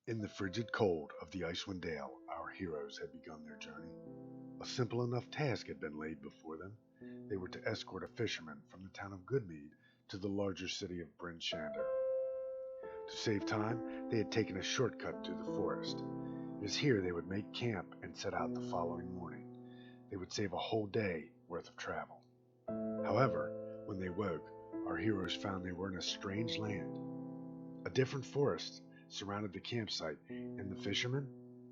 In the frigid cold of the Icewind Dale, our heroes had begun their journey. A simple enough task had been laid before them. They were to escort a fisherman from the town of Goodmead to the larger city of Bryn Shander. To save time, they had taken a shortcut through the forest. It is here they would make camp and set out the following morning. They would save a whole day worth of travel. However, when they woke, our heroes found they were in a strange land. A different forest surrounded the campsite, and the fisherman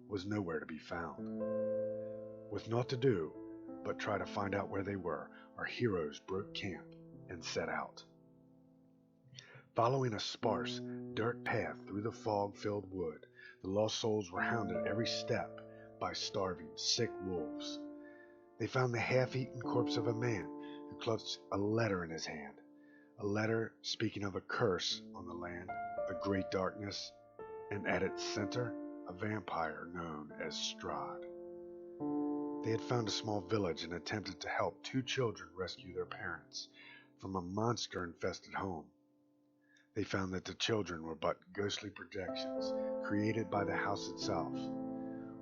was nowhere to be found. With naught to do but try to find out where they were, our heroes broke camp and set out. Following a sparse, dirt path through the fog-filled wood, the lost souls were hounded every step by starving, sick wolves. They found the half-eaten corpse of a man who clutched a letter in his hand, a letter speaking of a curse on the land, a great darkness, and at its center, a vampire known as Strahd. They had found a small village and attempted to help two children rescue their parents from a monster-infested home. They found that the children were but ghostly projections created by the house itself.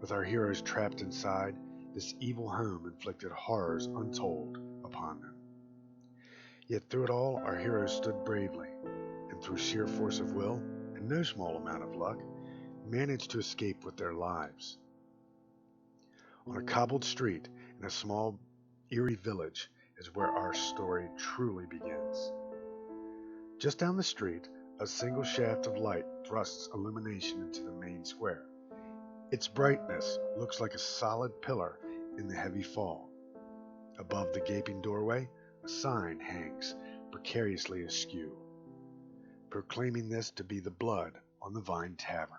With our heroes trapped inside, this evil home inflicted horrors untold upon them. Yet through it all, our heroes stood bravely, and through sheer force of will, and no small amount of luck, managed to escape with their lives. On a cobbled street in a small, eerie village is where our story truly begins. Just down the street, a single shaft of light thrusts illumination into the main square. Its brightness looks like a solid pillar in the heavy fog. Above the gaping doorway, a sign hangs precariously askew, proclaiming this to be the Blood on the Vine Tavern.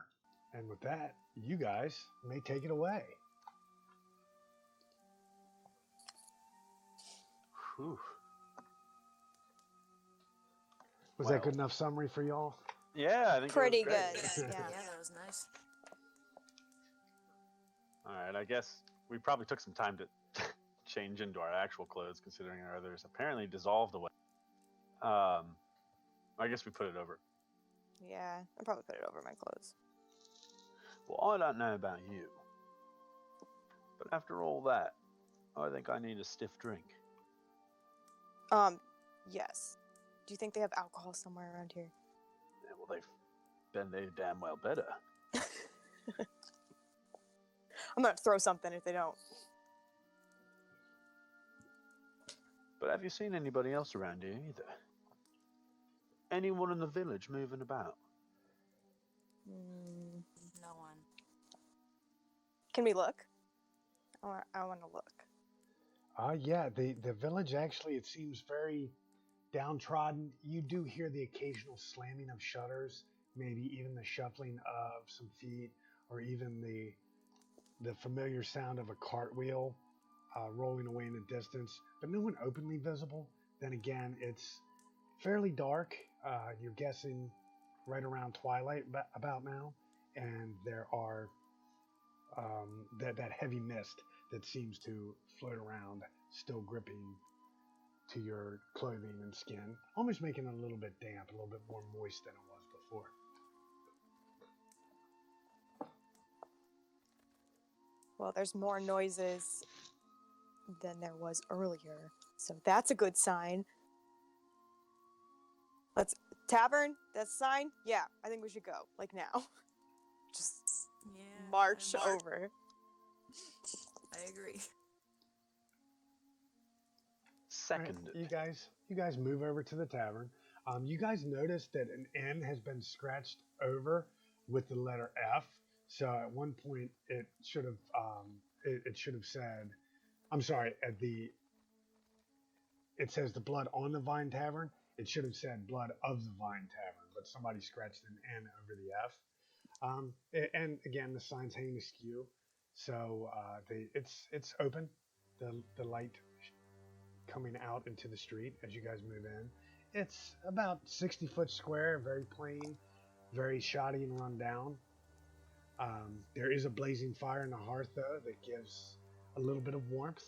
And with that, you guys may take it away. Whew. Was that good enough summary for y'all? Yeah, I think Pretty it was good. great. Yeah. Yeah, that was nice. All right, I guess we probably took some time to change into our actual clothes, considering our others apparently dissolved away. I guess we put it over. Yeah, I probably put it over my clothes. Well, I don't know about you, but after all that, I think I need a stiff drink. Yes. Do you think they have alcohol somewhere around here? Yeah, well, they damn well better. I'm gonna throw something if they don't. But have you seen anybody else around here either? Anyone in the village moving about? No one. Can we look? I want to look. Yeah, the village actually, it seems very downtrodden. You do hear the occasional slamming of shutters, maybe even the shuffling of some feet, or even the familiar sound of a cartwheel rolling away in the distance, but no one openly visible. Then again, it's fairly dark. You're guessing right around twilight about now, and there are that heavy mist that seems to float around, still gripping to your clothing and skin, almost making it a little bit damp, a little bit more moist than it was before. Well, there's more noises than there was earlier, so that's a good sign. Tavern, that's a sign? Yeah, I think we should go, like now. Just march over. I agree. Second. Right, you guys move over to the tavern. You guys notice that an N has been scratched over with the letter F. So at one point it should have said, I'm sorry, it says the Blood on the Vine Tavern. It should have said Blood of the Vine Tavern, but somebody scratched an N over the F. And again, the sign's hanging askew, so it's open. The light coming out into the street as you guys move in. It's about 60 foot square, very plain, very shoddy and run down. There is a blazing fire in the hearth, though, that gives a little bit of warmth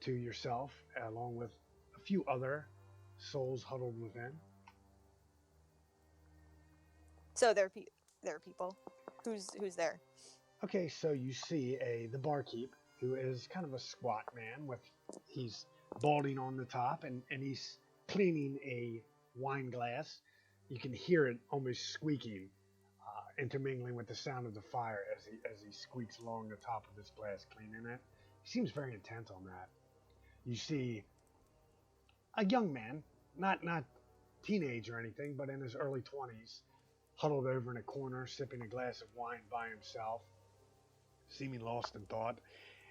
to yourself, along with a few other souls huddled within. So there are people. Who's there? Okay, so you see the barkeep, who is kind of a squat man he's balding on the top, and he's cleaning a wine glass. You can hear it almost squeaking, intermingling with the sound of the fire as he squeaks along the top of this glass, cleaning it. He seems very intent on that. You see a young man, not teenage or anything, but in his early 20s, huddled over in a corner, sipping a glass of wine by himself, seeming lost in thought.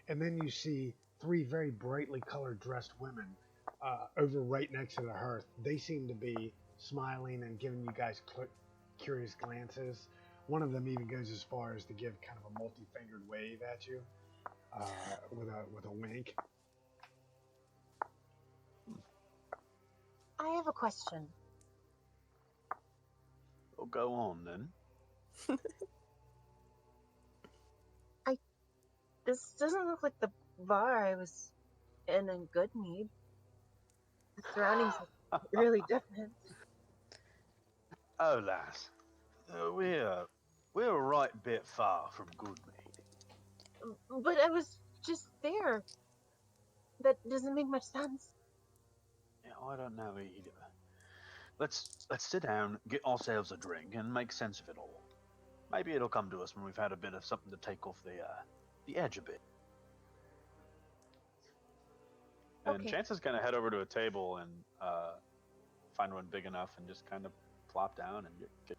And then you see three very brightly colored dressed women over right next to the hearth. They seem to be smiling and giving you guys curious glances. One of them even goes as far as to give kind of a multi-fingered wave at you with a wink. I have a question. Well, go on then. This doesn't look like the bar I was in good need. The surroundings are really different. Oh, lass, we're a right bit far from good mead. But I was just there. That doesn't make much sense. Yeah, I don't know either. Let's sit down, get ourselves a drink, and make sense of it all. Maybe it'll come to us when we've had a bit of something to take off the edge a bit. And Okay. Chance is going to head over to a table and find one big enough and just kind of plop down and get.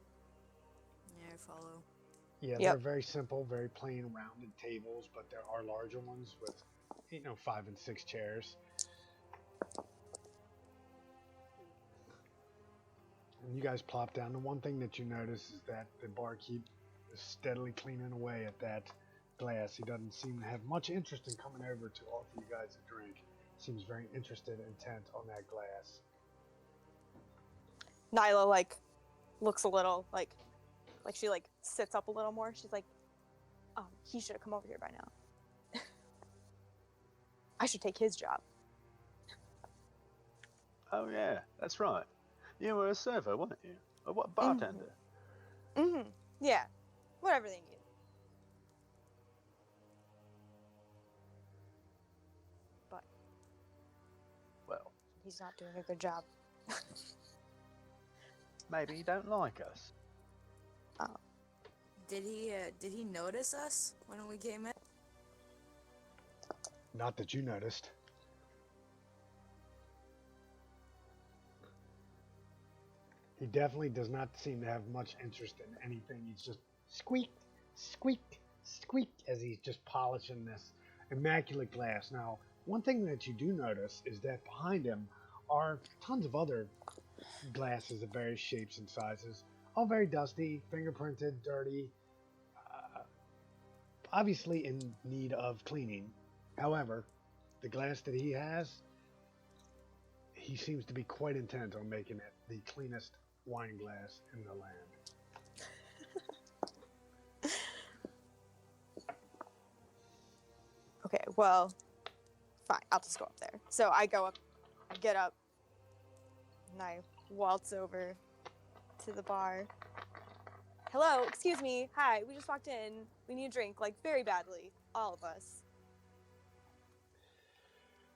Yeah, I follow. Yeah, Yep. they're very simple, very plain rounded tables, but there are larger ones with 5 and 6 chairs. And you guys plop down. The one thing that you notice is that the barkeep is steadily cleaning away at that glass. He doesn't seem to have much interest in coming over to offer you guys a drink. Seems very interested and intent on that glass. Nyla looks a little like she sits up a little more. She's like, he should have come over here by now. I should take his job. Oh yeah, that's right. You were a server, weren't you? Or what, bartender? Mm-hmm. Yeah. Whatever they need. But Well, he's not doing a good job. maybe you don't like us. Did he notice us when we came in? Not that you noticed. He definitely does not seem to have much interest in anything. He's just squeak, squeak, squeak as he's just polishing this immaculate glass. Now, one thing that you do notice is that behind him are tons of other glasses of various shapes and sizes, all very dusty, fingerprinted, dirty, obviously in need of cleaning. However, the glass that he has, he seems to be quite intent on making it the cleanest wine glass in the land. Okay, well, fine. I'll just go up there. So I go up, get up, and I waltz over to the bar. Hello, excuse me. Hi, we just walked in. We need a drink, very badly. All of us.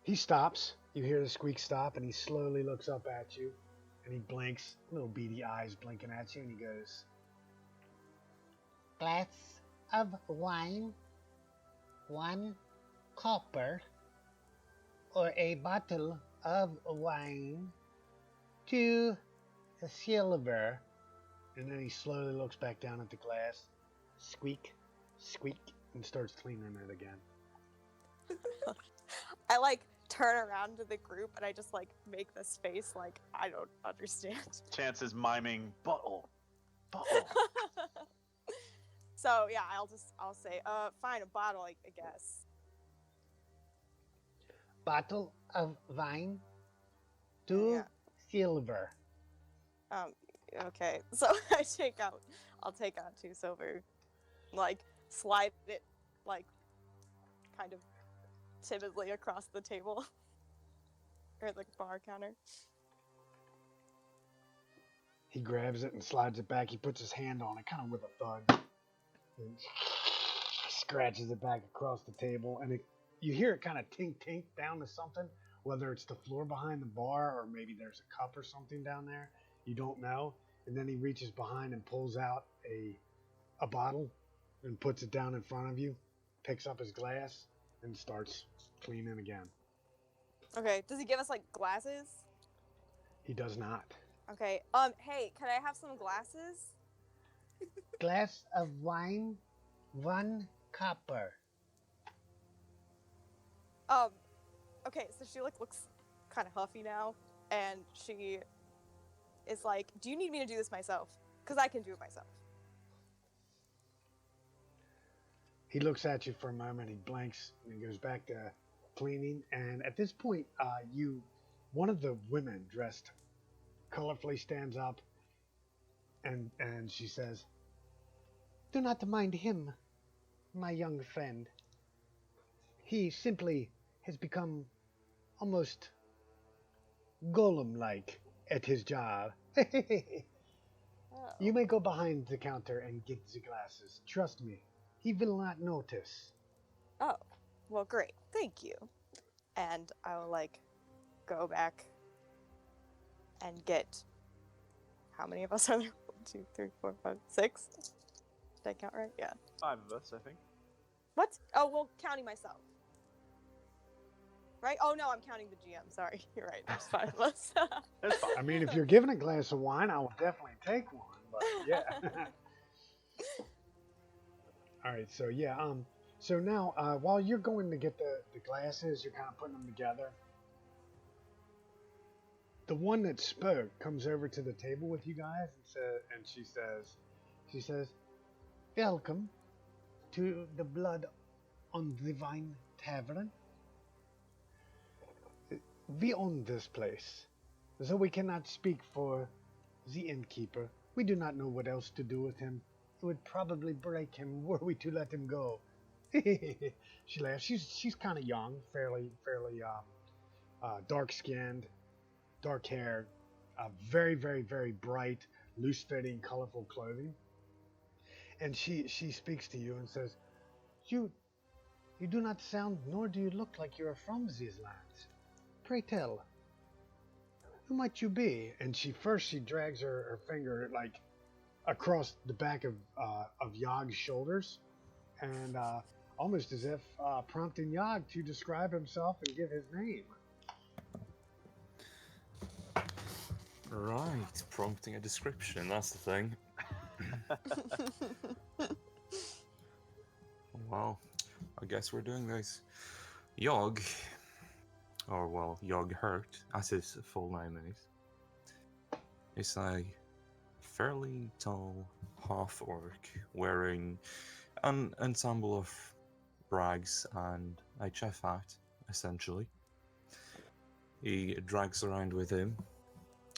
He stops. You hear the squeak stop, and he slowly looks up at you, and he blinks, little beady eyes blinking at you, and he goes, Glass of wine, 1 copper, or a bottle of wine, 2 silver. and then he slowly looks back down at the glass, squeak, squeak, and starts cleaning it again. I turn around to the group and I just make this face I don't understand. Chance is miming bottle. So yeah, I'll say, fine, a bottle, I guess. Bottle of wine, 2 Yeah. silver. Okay. So I'll take out 2 silver, slide it, kind of timidly across the table. Or the bar counter. He grabs it and slides it back. He puts his hand on it, kind of with a thud. And scratches it back across the table, and you hear it kind of tink tink down to something, whether it's the floor behind the bar or maybe there's a cup or something down there. You don't know. And then he reaches behind and pulls out a bottle and puts it down in front of you, picks up his glass, and starts cleaning again. Okay, does he give us like glasses? He does not. Okay. Hey, can I have some glasses? Glass of wine, 1 copper. Okay, so she like looks kind of huffy now, and she is like, "Do you need me to do this myself? Because I can do it myself." He looks at you for a moment, he blinks, and he goes back to cleaning. And at this point, one of the women dressed colorfully stands up, and she says, "Do not mind him, my young friend. He simply has become almost golem-like at his job." Oh. You may go behind the counter and get the glasses. Trust me, he will not notice. Oh, well, great. Thank you. And I will like go back and get. How many of us are there? 1, 2, 3, 4, 5, 6. Did I count right? Yeah. 5 of us, I think. What? Oh, well, counting myself. Right? Oh no, I'm counting the GM. Sorry, you're right. There's 5 of us. That's fine. I mean, if you're given a glass of wine, I will definitely take one. But yeah. All right. So yeah. So now, while you're going to get the glasses, you're kind of putting them together. The one that spoke comes over to the table with you guys and she says, "Welcome to the Blood on the Vine Tavern. We own this place, so we cannot speak for the innkeeper. We do not know what else to do with him. It would probably break him were we to let him go." She laughs. She's kind of young, fairly dark skinned, dark hair, very very very bright, loose fitting, colorful clothing. And she speaks to you and says, "You do not sound nor do you look like you are from these lands. Pray tell, who might you be?" And she drags her finger like across the back of Yog's shoulders, and almost as if prompting Yog to describe himself and give his name. Right, prompting a description, that's the thing. Well, I guess we're doing this. Yog, or well, Yog Hurt, as his full name is a fairly tall half-orc wearing an ensemble of brags and a chef hat, essentially. He drags around with him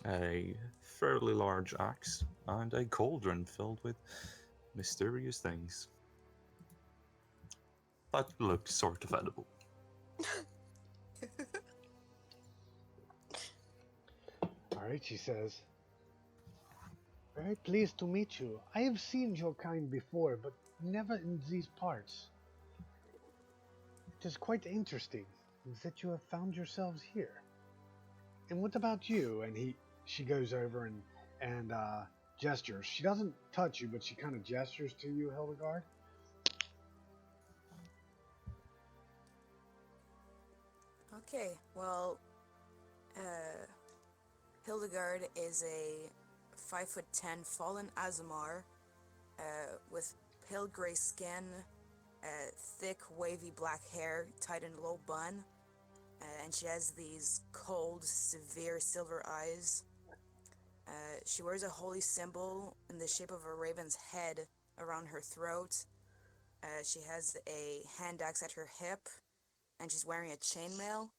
a fairly large axe and a cauldron filled with mysterious things that look sort of edible. All right, she says, "Very pleased to meet you. I have seen your kind before, but never in these parts. It is quite interesting that you have found yourselves here. And what about you?" And she goes over and gestures. She doesn't touch you, but she kind of gestures to you, Hildegard. Okay, well, Hildegard is a 5'10" fallen Azamar with pale gray skin, thick wavy black hair tied in a low bun, and she has these cold, severe silver eyes. She wears a holy symbol in the shape of a raven's head around her throat. She has a hand axe at her hip, and she's wearing a chainmail.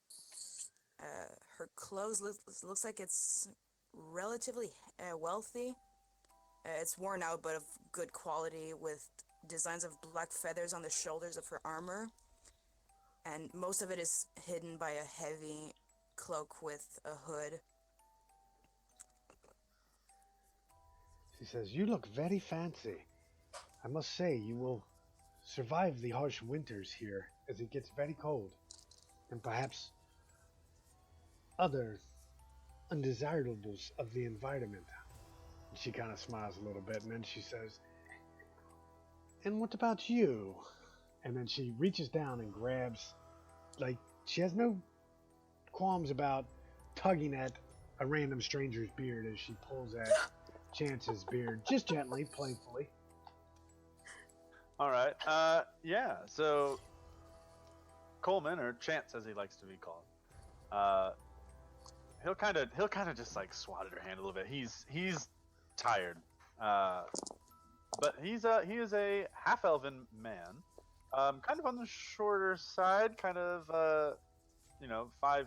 Her clothes looks like it's relatively wealthy. It's worn out, but of good quality, with designs of black feathers on the shoulders of her armor. And most of it is hidden by a heavy cloak with a hood. She says, "You look very fancy. I must say, you will survive the harsh winters here as it gets very cold, and perhaps other undesirables of the environment. And she kind of smiles a little bit, and then she says, and what about you? And then she reaches down and grabs, like, she has no qualms about tugging at a random stranger's beard as she pulls at Chance's beard, just gently, playfully. All right. Yeah. So Coleman, or Chance as he likes to be called, he'll kind of just like swat at her hand a little bit. He's tired, but he is a half elven man, kind of on the shorter side, kind of 5'8",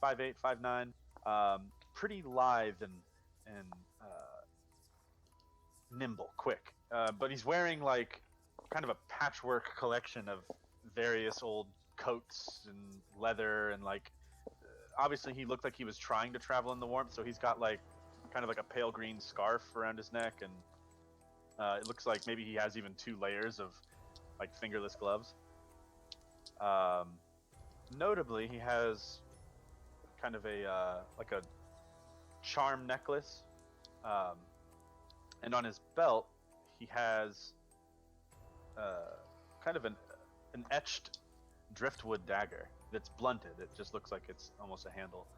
5'9", pretty lithe and nimble, quick. But he's wearing like kind of a patchwork collection of various old coats and leather, and like obviously he looked like he was trying to travel in the warmth, so he's got like kind of like a pale green scarf around his neck, and it looks like maybe he has even 2 layers of like fingerless gloves. Notably, he has kind of a like a charm necklace, and on his belt he has kind of an etched driftwood dagger that's blunted. It just looks like it's almost a handle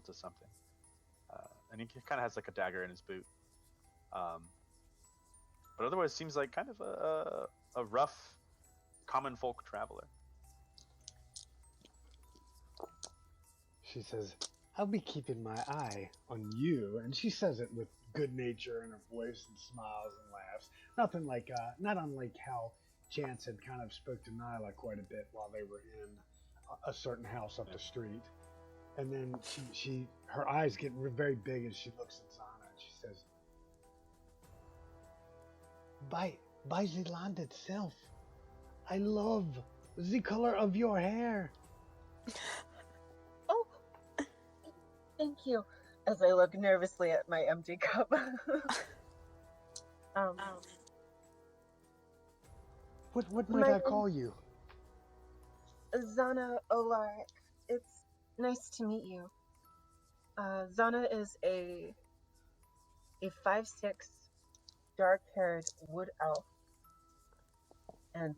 to something. And he kind of has like a dagger in his boot. But otherwise, seems like kind of a rough, common folk traveler. She says, I'll be keeping my eye on you. And she says it with good nature in her voice and smiles and laughs. Nothing like, not unlike how Chance had kind of spoke to Nyla quite a bit while they were in a certain house up the street. And then her eyes get very big as she looks at Zana and she says, by the land itself, I love the color of your hair. Oh, thank you. As I look nervously at my empty cup. What might I call you? Zana Olarik. It's nice to meet you. Zana is a 5'6" dark-haired wood elf, and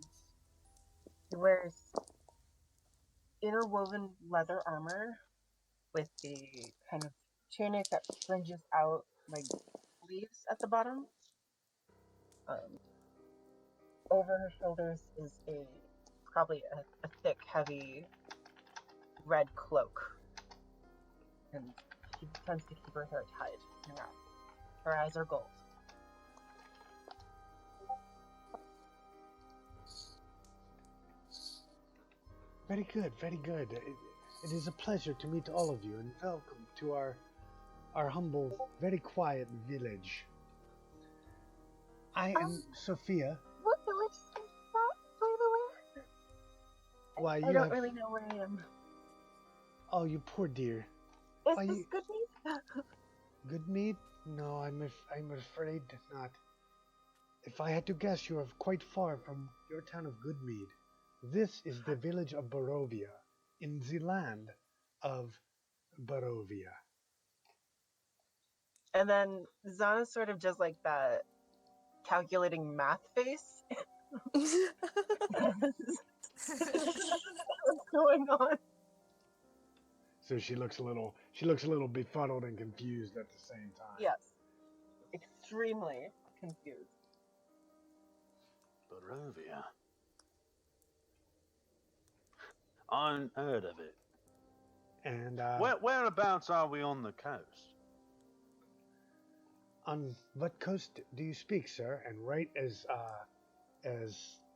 he wears interwoven leather armor with the kind of tunic that fringes out like sleeves at the bottom. Over her shoulders is probably a thick, heavy red cloak, and she tends to keep her hair tied in a wrap. Her eyes are gold. Very good, very good. It is a pleasure to meet all of you, and welcome to our humble, very quiet village. I am Sophia. What village is that, by the way? Why, I don't really know where I am. Oh, you poor dear. Is Why, this good news? Good meat? No, I'm afraid not. If I had to guess, you are quite far from your town of Goodmead. This is the village of Barovia, in the land of Barovia. And then Zana sort of just like that calculating math face. What's going on? So she looks a little befuddled and confused at the same time. Yes. Extremely confused. Barovia. Unheard of it. And Whereabouts are we on the coast? On what coast do you speak, sir? And right as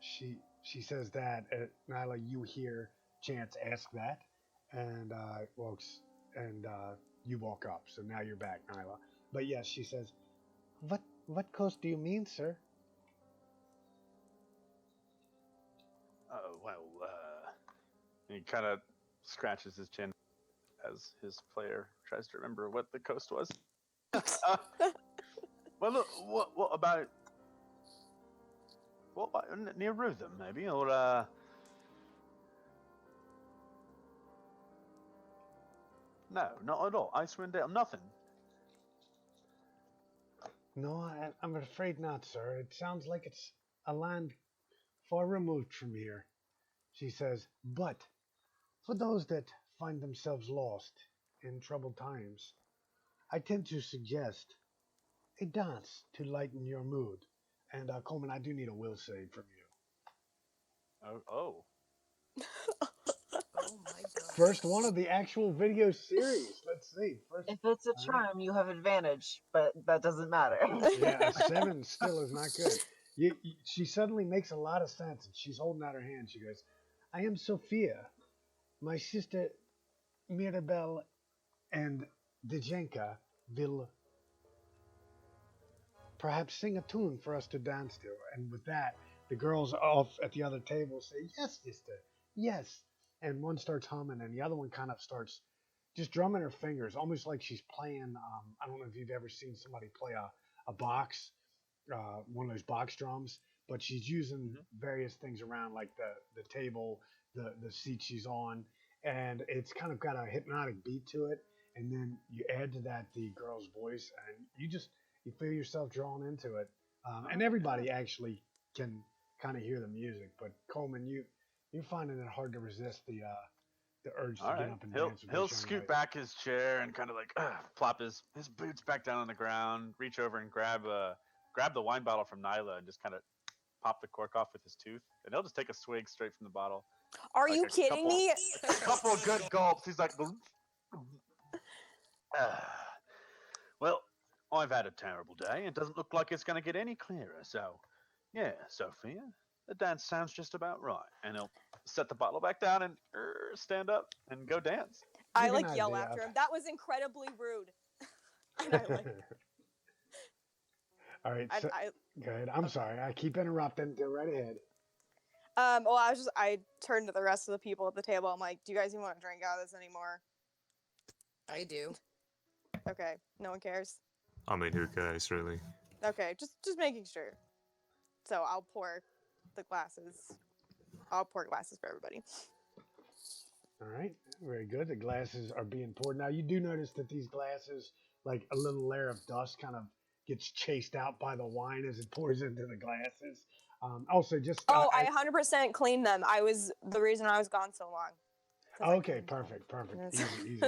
she says that, Nyla, you hear Chance ask that, and you walk up. So now you're back, Nyla. But yes, she says, "What coast do you mean, sir?" He kind of scratches his chin as his player tries to remember what the coast was. Well, look, what about Well, near Rhythm, maybe, or no, not at all. Icewind Dale, nothing. No, I'm afraid not, sir. It sounds like it's a land far removed from here, she says. But for those that find themselves lost in troubled times, I tend to suggest a dance to lighten your mood. And Coleman, I do need a will save from you. Oh. Oh my god. First one of the actual video series. Let's see. First, If it's a all right. charm, you have advantage, but that doesn't matter. Yeah, a 7 still is not good. She suddenly makes a lot of sense, and she's holding out her hand. She goes, "I am Sophia. My sister Mirabel and Djenka will perhaps sing a tune for us to dance to." And with that, the girls off at the other table say, "Yes, sister, yes." And one starts humming, and the other one kind of starts just drumming her fingers, almost like she's playing. I don't know if you've ever seen somebody play a box, one of those box drums, but she's using various things around, like the table, the seat she's on, and it's kind of got a hypnotic beat to it. And then you add to that the girl's voice, and you feel yourself drawn into it. And everybody actually can kind of hear the music, but Coleman, you're finding it hard to resist the urge to All get right. up and He'll dance with he'll this young scoot lady. back his chair and kind of like plop his boots back down on the ground, reach over and grab the wine bottle from Nyla and just kind of pop the cork off with his tooth, and he'll just take a swig straight from the bottle. Are Like you kidding me? a couple of good gulps. He's like, well, I've had a terrible day. It doesn't look like it's going to get any clearer. So, yeah, Sophia, the dance sounds just about right. And he'll set the bottle back down and stand up and go dance. I Give you an like yell idea after of- him. That was incredibly rude. And I like All right, so go ahead. I'm sorry. I keep interrupting. Go right ahead. well, I turned to the rest of the people at the table. I'm like, do you guys even want to drink out of this anymore? I do. Okay, no one cares. I mean, who cares, really? Okay, just making sure. So I'll pour glasses for everybody. All right, very good. The glasses are being poured. Now, you do notice that these glasses, like a little layer of dust kind of gets chased out by the wine as it pours into the glasses. Also, just... I 100% cleaned them. I was the reason I was gone so long. Okay, perfect. Easy.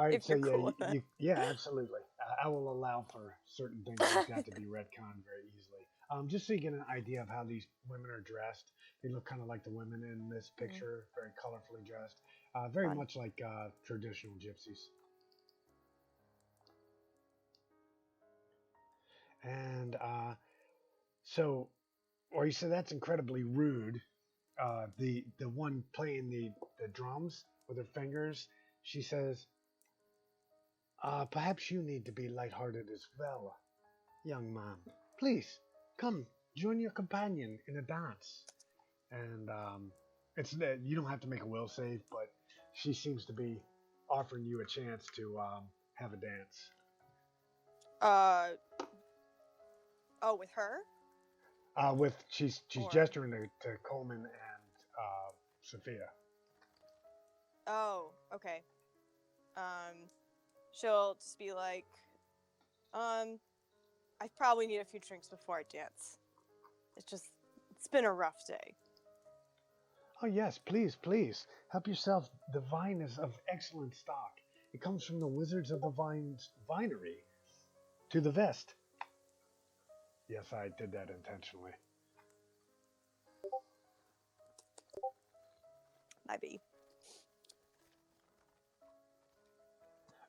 All right, If so you're cool with that. yeah, absolutely. I will allow for certain things like that to be retconned very easily. Just so you get an idea of how these women are dressed, they look kind of like the women in this picture, very colorfully dressed, very Fun. much like traditional gypsies. And so, or you said that's incredibly rude. The one playing the drums with her fingers, she says, perhaps you need to be lighthearted as well, young man. Please, come, join your companion in a dance. And it's you don't have to make a will save, but she seems to be offering you a chance to have a dance. With her? She's Or- gesturing to Coleman and Sophia. Oh, okay. She'll just be like, I probably need a few drinks before I dance. It's been a rough day. Oh yes, please. Help yourself. The vine is of excellent stock. It comes from the Wizards of the Vinery to the vest. Yes, I did that intentionally. Might be.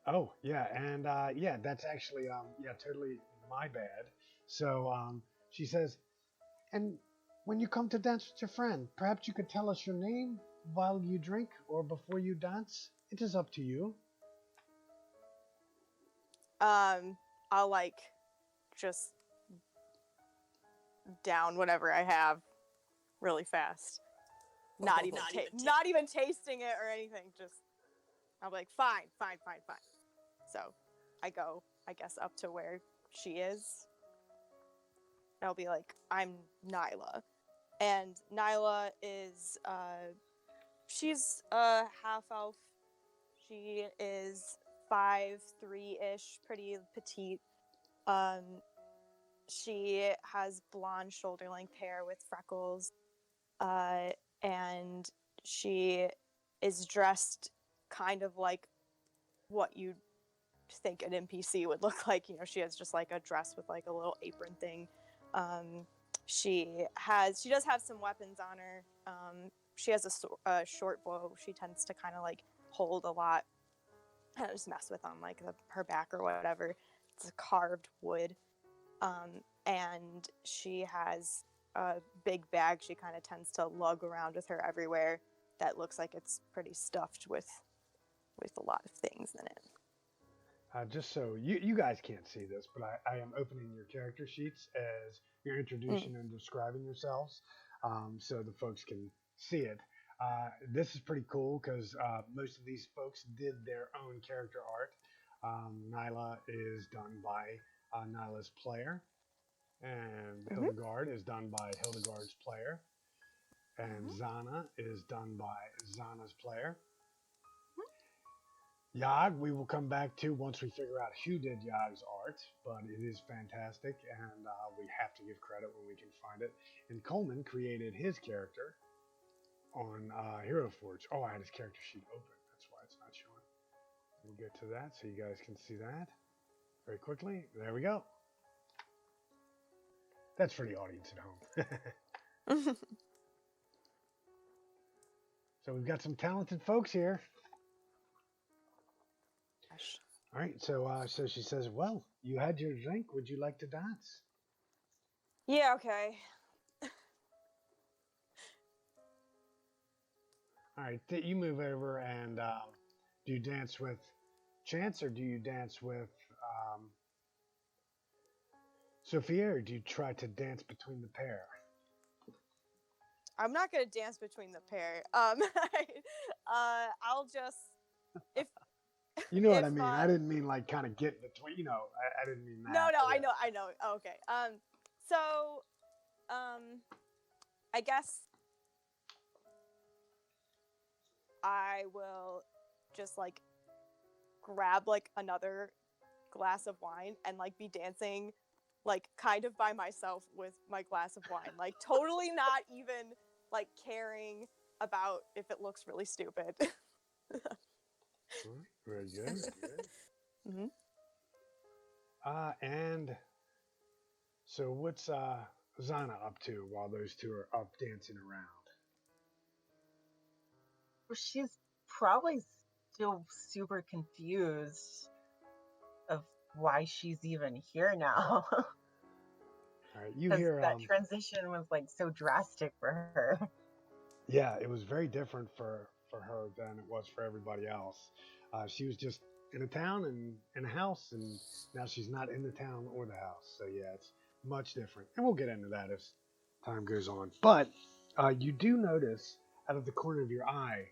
Oh, yeah, and that's actually totally my bad. So she says, and when you come to dance with your friend, perhaps you could tell us your name while you drink or before you dance. It is up to you. I'll just down whatever I have really fast. Not even tasting it or anything. Just I'm like, fine. So I go, I guess, up to where she is. I'll be like, I'm Nyla. And Nyla is, she's a half elf. She is 5'3" ish, pretty petite. She has blonde shoulder length hair with freckles. And she is dressed kind of like what you'd think an NPC would look like. You know, she has just like a dress with like a little apron thing. She does have some weapons on her. She has a short bow. She tends to kind of like hold a lot. I just mess with on like her back or whatever. It's a carved wood. And she has a big bag she kind of tends to lug around with her everywhere that looks like it's pretty stuffed with a lot of things in it. Just so you guys can't see this, but I am opening your character sheets as you're introducing and describing yourselves, so the folks can see it. This is pretty cool because most of these folks did their own character art. Nyla is done by Nyla's player, and Hildegard is done by Hildegard's player, and Zana is done by Zana's player. Yog, we will come back to once we figure out who did Yog's art, but it is fantastic, and we have to give credit when we can find it. And Coleman created his character on Hero Forge. Oh, I had his character sheet open. That's why it's not showing. We'll get to that so you guys can see that very quickly. There we go. That's for the audience at home. So we've got some talented folks here. All right, so she says, "Well, you had your drink. Would you like to dance?" Yeah, okay. All right, you move over and do you dance with Chance or do you dance with Sophia, or do you try to dance between the pair? I'm not gonna dance between the pair. I'll just if You know what I mean. I didn't mean like kind of get between. You know, I didn't mean that. No, I know. Oh, okay. So, I guess I will just like grab like another glass of wine and like be dancing like kind of by myself with my glass of wine, like totally not even like caring about if it looks really stupid. Very good. Mm-hmm. And so what's Zana up to while those two are up dancing around? Well, she's probably still super confused of why she's even here now. All right, you Because hear that transition was like so drastic for her. Yeah, it was very different for her than it was for everybody else. She was just in a town and in a house, and now she's not in the town or the house. So yeah, it's much different, and we'll get into that as time goes on. But you do notice out of the corner of your eye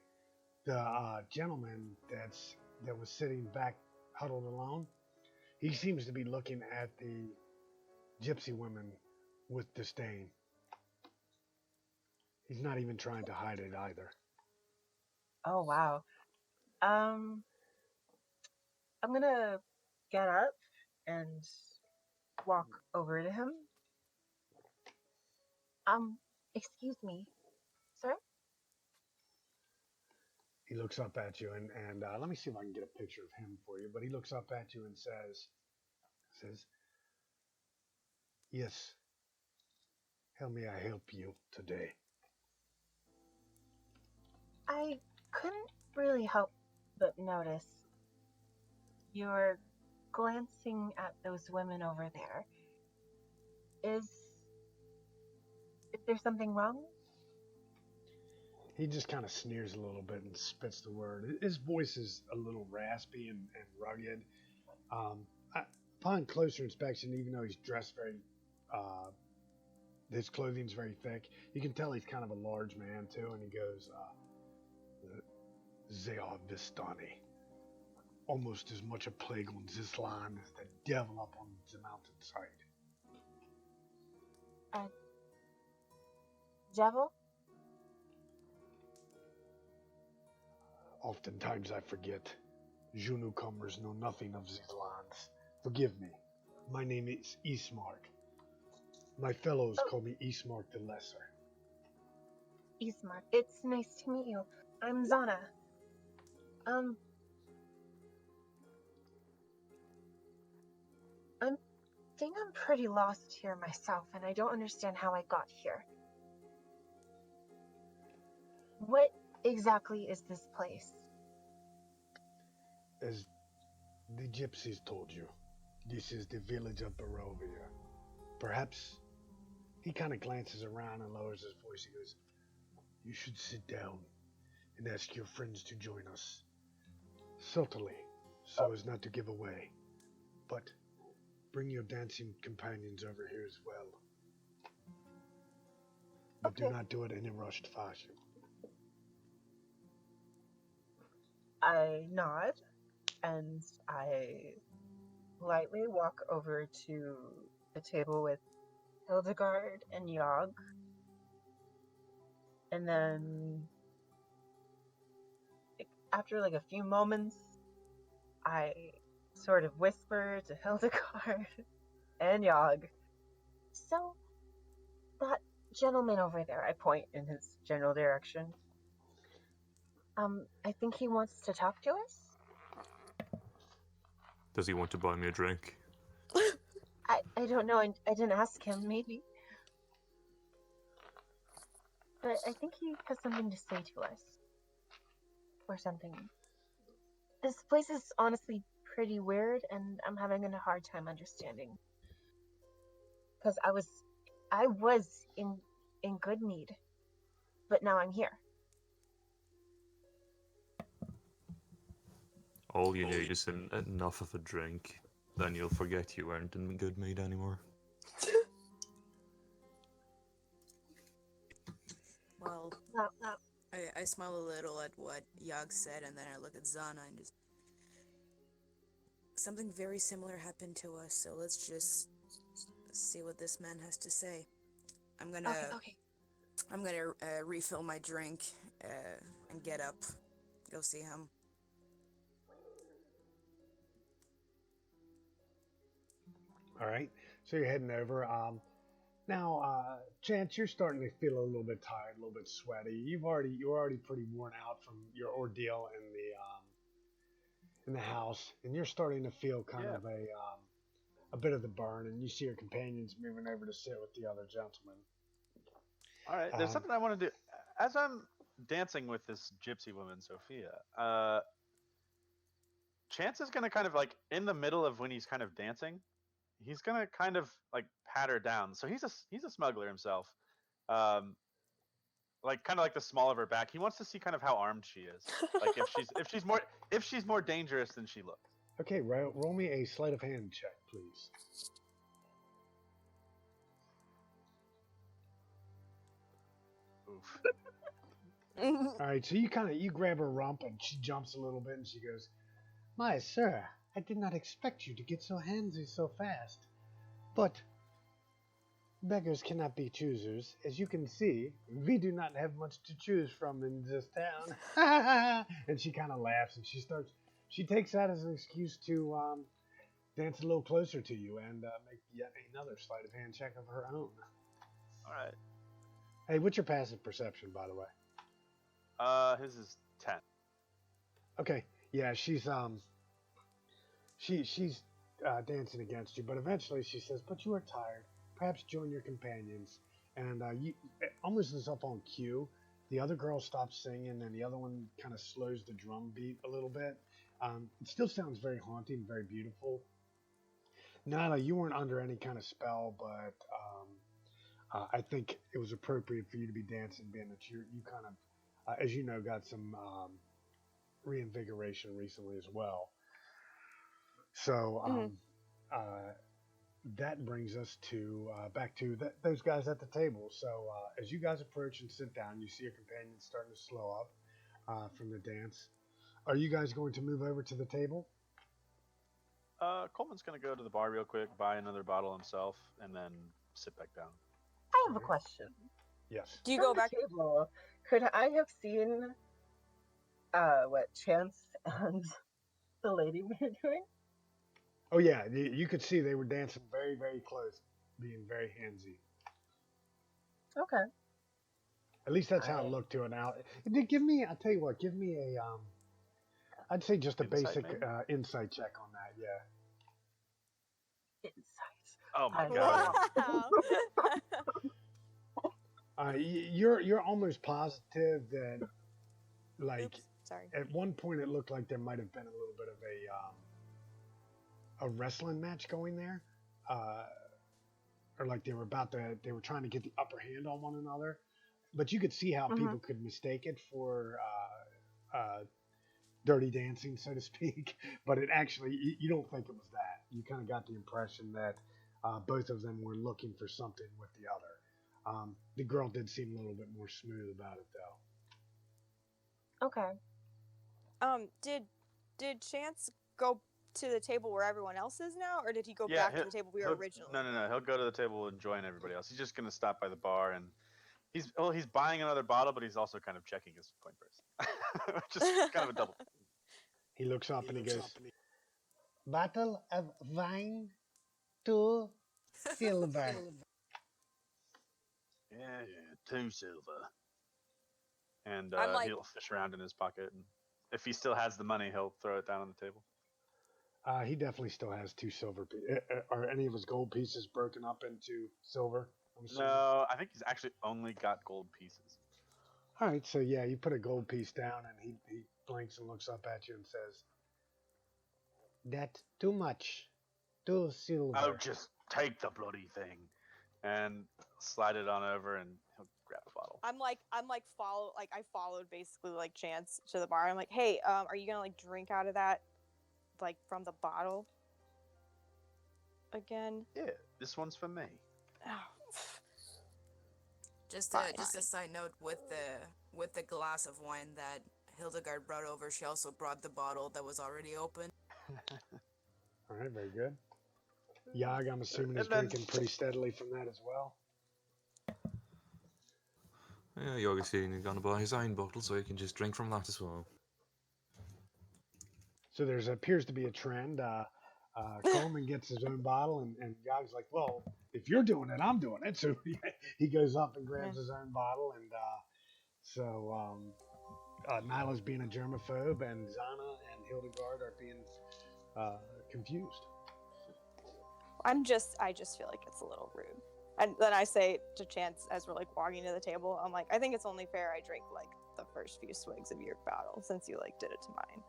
the gentleman that was sitting back huddled alone. He seems to be looking at the gypsy women with disdain. He's not even trying to hide it either. Oh wow. I'm gonna get up and walk over to him. Excuse me, sir? He looks up at you and let me see if I can get a picture of him for you. But he looks up at you and says, "Yes, how may I help you today?" I couldn't really help but notice you were glancing at those women over there. Is there something wrong? He just kind of sneers a little bit and spits the word. His voice is a little raspy and rugged. Upon closer inspection, even though he's dressed very, his clothing's very thick, you can tell he's kind of a large man too. And he goes, "They are Vistani. Almost as much a plague on this land as the devil up on the mountainside." Devil? Oftentimes I forget. You newcomers know nothing of these lands. Forgive me. My name is Ismark. My fellows call me Ismark the Lesser. Ismark, it's nice to meet you. I'm Zana. I think I'm pretty lost here myself, and I don't understand how I got here. What exactly is this place? As the gypsies told you, this is the village of Barovia. Perhaps he kind of glances around and lowers his voice. He goes, "You should sit down and ask your friends to join us. Subtly, so as not to give away. But bring your dancing companions over here as well. But do Okay. not do it in a rushed fashion." I nod, and I lightly walk over to the table with Hildegard and Yog. And then, after like a few moments, I sort of whisper to Hildegard and Yog. So, that gentleman over there, I point in his general direction. I think he wants to talk to us? Does he want to buy me a drink? I don't know, I didn't ask him, maybe. But I think he has something to say to us. Or something. This place is honestly pretty weird, and I'm having a hard time understanding. Because I was in good need. But now I'm here. All you need is enough of a drink. Then you'll forget you weren't in good mood anymore. Well, Well, I smile a little at what Yog said, and then I look at Zana and just... Something very similar happened to us, so let's just see what this man has to say. I'm gonna refill my drink and get up, go see him. All right, so you're heading over. Now, Chance, you're starting to feel a little bit tired, a little bit sweaty. You're already pretty worn out from your ordeal in the house, and you're starting to feel kind of a bit of the burn. And you see your companions moving over to sit with the other gentlemen. All right, there's something I want to do. As I'm dancing with this gypsy woman, Sophia, Chance is going to kind of like, in the middle of when he's kind of dancing, he's going to kind of like pat her down. So he's a smuggler himself. Like kind of like the small of her back. He wants to see kind of how armed she is. Like if she's more dangerous than she looks. Okay, roll me a sleight of hand check, please. Oof. All right, so you grab her rump and she jumps a little bit and she goes, "My sir, I did not expect you to get so handsy so fast. But beggars cannot be choosers. As you can see, we do not have much to choose from in this town." And she kind of laughs and she takes that as an excuse to dance a little closer to you and make yet another sleight of hand check of her own. All right. Hey, what's your passive perception, by the way? His is 10. Okay, yeah, she's dancing against you, but eventually she says, "But you are tired. Perhaps join your companions." And you almost as up on cue, the other girl stops singing, and the other one kind of slows the drum beat a little bit. It still sounds very haunting, very beautiful. Nala, you weren't under any kind of spell, but I think it was appropriate for you to be dancing, being that you kind of, as you know, got some reinvigoration recently as well. So that brings us to back to those guys at the table. So as you guys approach and sit down, you see your companions starting to slow up from the dance. Are you guys going to move over to the table? Coleman's gonna go to the bar real quick, buy another bottle himself, and then sit back down. I have a question. Yes. Do you From go the back? table, could I have seen what Chance and the lady were doing? Oh yeah, you could see they were dancing very, very close, being very handsy. Okay. At least that's how it I looked to an out. Give me, I'll tell you what, give me a I'd say just a Insight, basic maybe? insight check on that. Yeah. insight. Oh my I god. Wow. You're almost positive that like Oops. Sorry. at one point it looked like there might have been a little bit of a wrestling match going there, or like they were trying to get the upper hand on one another. But you could see how Mhm. people could mistake it for dirty dancing, so to speak. But it actually, you don't think it was that. You kind of got the impression that both of them were looking for something with the other. The girl did seem a little bit more smooth about it, though. Okay. Did Chance go to the table where everyone else is now, or did he go Yeah, back to the table we were originally? No. He'll go to the table and join everybody else. He's just gonna stop by the bar and he's buying another bottle, but he's also kind of checking his coin purse, which is kind of a double. He looks up and he goes, Bottle of wine, 2 silver. Yeah, 2 silver. And I'm like- he'll fish around in his pocket, and if he still has the money, he'll throw it down on the table. he definitely still has 2 silver. Are any of his gold pieces broken up into silver? I'm assuming? No, I think he's actually only got gold pieces. All right, so yeah, you put a gold piece down, and he blinks and looks up at you and says, That's too much. 2 silver. Oh, just take the bloody thing, and slide it on over, and he'll grab a bottle. I followed basically like Chance to the bar. I'm like, hey, are you gonna like drink out of that, like from the bottle? Again? Yeah, this one's for me. Oh. Just Fine. a side note with the glass of wine that Hildegard brought over, she also brought the bottle that was already open. all right, very good. Yog, I'm assuming, is And then- drinking pretty steadily from that as well. Yeah, Yogi's feeling gonna buy his own bottle so he can just drink from that as well. So there appears to be a trend. Coleman gets his own bottle, and Yog's like, well, if you're doing it, I'm doing it. So he goes up and grabs his own bottle, and Nyla's being a germaphobe, and Zana and Hildegard are being confused. I just feel like it's a little rude. And then I say to Chance as we're like walking to the table, I'm like, I think it's only fair I drink like the first few swigs of your bottle since you like did it to mine.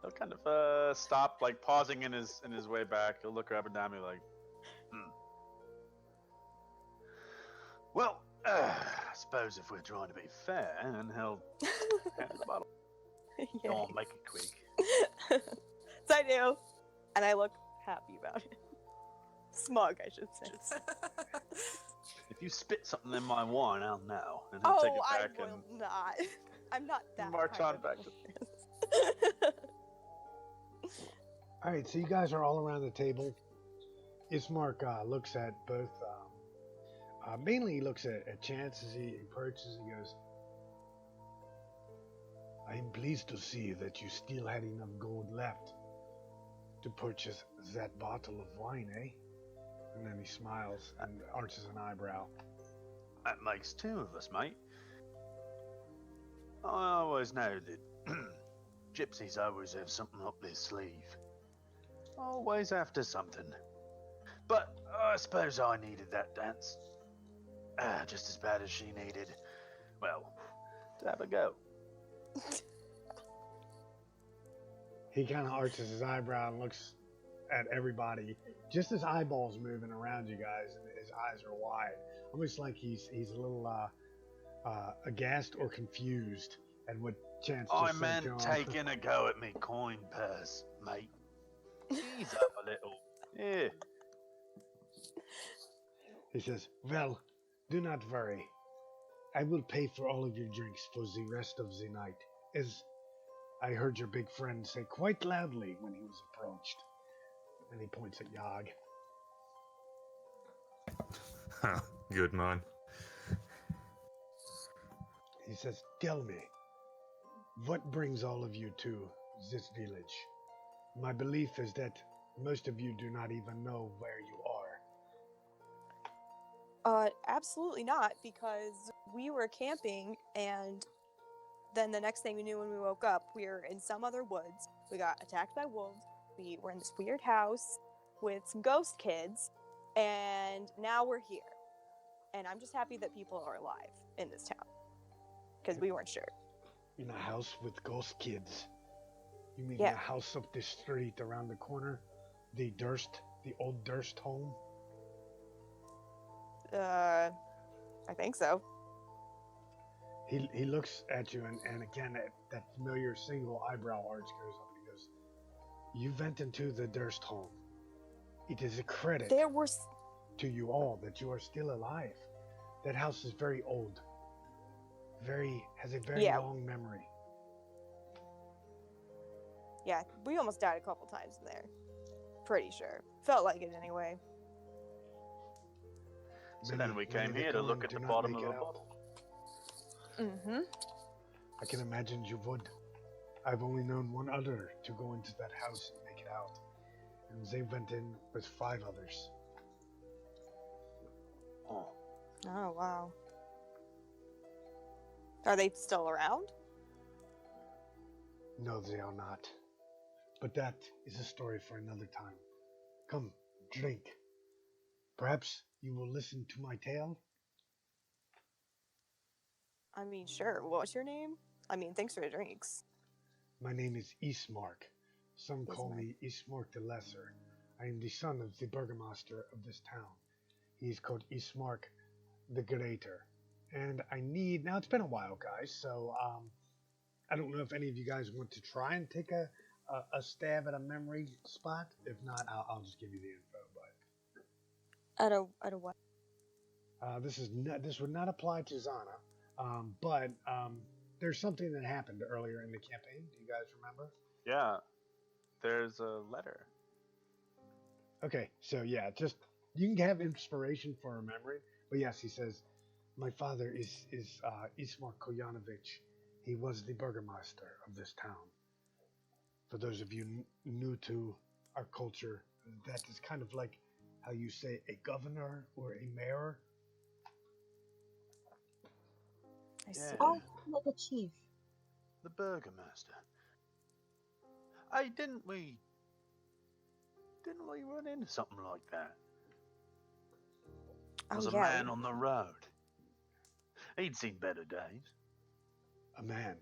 He'll kind of stop, like pausing in his way back. He'll look her up and down, and be like, Well, I suppose if we're trying to be fair, and he'll hand the bottle. Go on, make it quick. So I do, and I look happy about it. Smug, I should say. If you spit something in my wine, I'll know. And he'll take it I back will not. I'm not that. March kind on of back a to- woman. All right, so you guys are all around the table. Ismark looks at both. Mainly, he looks at Chance as he approaches. He goes, "I'm pleased to see that you still had enough gold left to purchase that bottle of wine, eh?" And then he smiles and arches an eyebrow. That makes 2 of us, mate. I always know that gypsies always have something up their sleeve. Always after something. But I suppose I needed that dance. Just as bad as she needed, well, to have a go. He kind of arches his eyebrow and looks at everybody. Just his eyeballs moving around you guys, and his eyes are wide, almost like he's a little aghast or confused at what Chance just I said meant to him. taking a go at me coin purse, mate. Ease up a little. Yeah. He says, "Well, do not worry. I will pay for all of your drinks for the rest of the night, as I heard your big friend say quite loudly when he was approached." And he points at Yog. Good man. He says, "Tell me, what brings all of you to this village? My belief is that most of you do not even know where you are." Absolutely not, because we were camping, and then the next thing we knew when we woke up, we were in some other woods. We got attacked by wolves. We were in this weird house with some ghost kids, and now we're here. And I'm just happy that people are alive in this town, because we weren't sure. In a house with ghost kids. You mean Yeah. the house up the street around the corner? The old Durst home? I think so. He looks at you, and again, that familiar single eyebrow arch goes up, and he goes, "You went into the Durst home. It is a credit There were to you all that you are still alive. That house is very old. Has a very Yeah. long memory." Yeah, we almost died a couple times in there. Pretty sure. Felt like it anyway. So then we came that here to go look in at do the not bottom make of it a out. bottle. Mm-hmm. I can imagine you would. I've only known one other to go into that house and make it out. And they went in with 5 others. Oh, Oh, wow. Are they still around? No, they are not. But that is a story for another time. Come, drink. Perhaps you will listen to my tale? I mean, sure. What's your name? I mean, thanks for the drinks. My name is Ismark. Some call me Ismark the Lesser. I am the son of the burgomaster of this town. He is called Ismark the Greater. And now it's been a while, guys, so I don't know if any of you guys want to try and take a stab at a memory spot. If not, I'll just give you the info. At a what? This would not apply to Zana, but there's something that happened earlier in the campaign. Do you guys remember? yeah. There's a letter. Okay, so yeah, just you can have inspiration for a memory, but yes, he says, "My father is Ismar Koyanovich. He was the burgomaster of this town." For those of you new to our culture, that is kind of like how you say a governor or a mayor. I see. Yeah. Oh, like a chief. The burgomaster. Hey, didn't we run into something like that? There was a man on the road. He'd seen better days. A man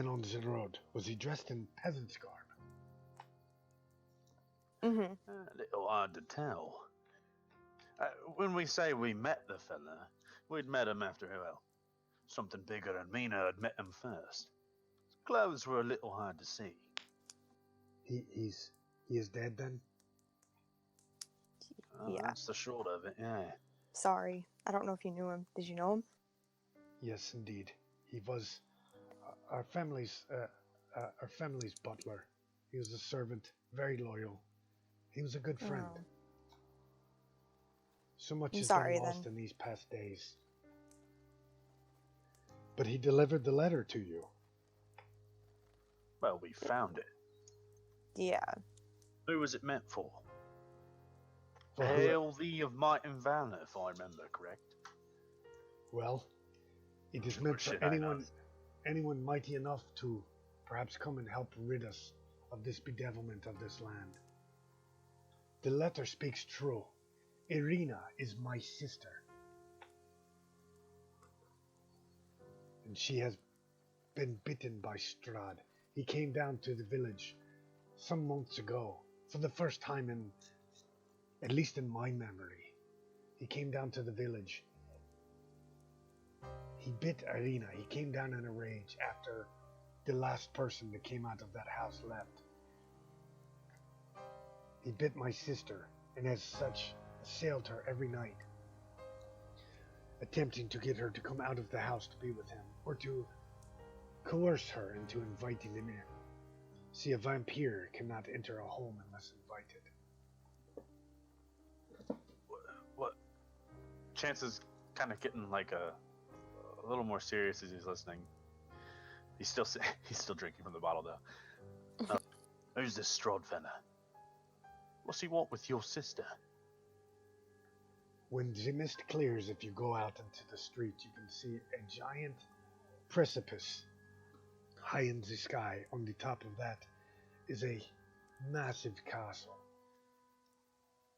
on the road. Was he dressed in peasant's garb? Mm-hmm. A little hard to tell. When we say we met the fella, we'd met him after, well, something bigger and meaner had met him first. His clothes were a little hard to see. He is dead then? Oh, Yeah. that's the short of it, yeah. Sorry. I don't know if you knew him. Did you know him? Yes, indeed. He was our family's butler. He was a servant, very loyal. He was a good friend. Oh. So much I'm has sorry, been lost then. in these past days. But he delivered the letter to you. Well, we found it. Yeah. Who was it meant for? For Hail thee of might and valor, if I remember correct. Well, it is Sure meant for shit I know. anyone mighty enough to perhaps come and help rid us of this bedevilment of this land. The letter speaks true. Irina is my sister. And she has been bitten by Strahd. He came down to the village some months ago, for the first time at least in my memory. He came down to the village. He bit Irina. He came down in a rage after the last person that came out of that house left. He bit my sister, and as such, assailed her every night, attempting to get her to come out of the house to be with him, or to coerce her into inviting him in. See, a vampire cannot enter a home unless invited. What? Chance is kind of getting like a little more serious as he's listening. He's still drinking from the bottle though. Who's this Strahd fella? What's he want with your sister? When the mist clears, if you go out into the street, you can see a giant precipice high in the sky. On the top of that is a massive castle.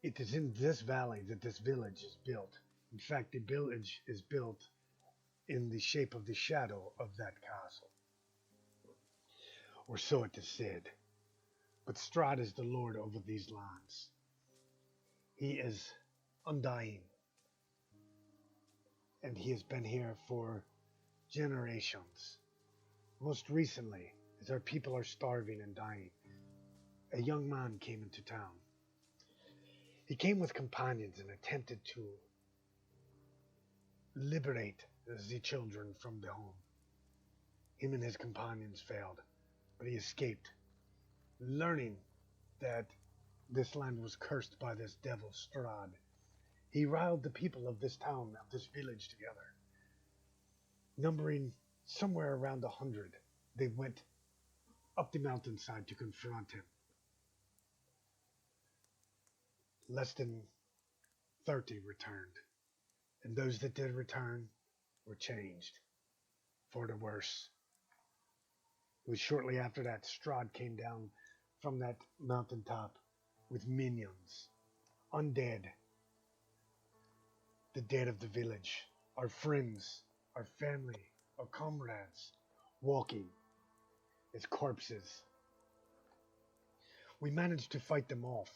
It is in this valley that this village is built. In fact, the village is built in the shape of the shadow of that castle. Or so it is said. But Strahd is the lord over these lands. He is undying. And he has been here for generations. Most recently, as our people are starving and dying, a young man came into town. He came with companions and attempted to liberate the children from the home. Him and his companions failed, but he escaped, learning that this land was cursed by this devil Strahd. He riled the people of this town, of this village together. Numbering somewhere around 100, they went up the mountainside to confront him. Less than 30 returned, and those that did return were changed for the worse. It was shortly after that Strahd came down from that mountaintop with minions, undead, the dead of the village, our friends, our family, our comrades, walking as corpses. We managed to fight them off,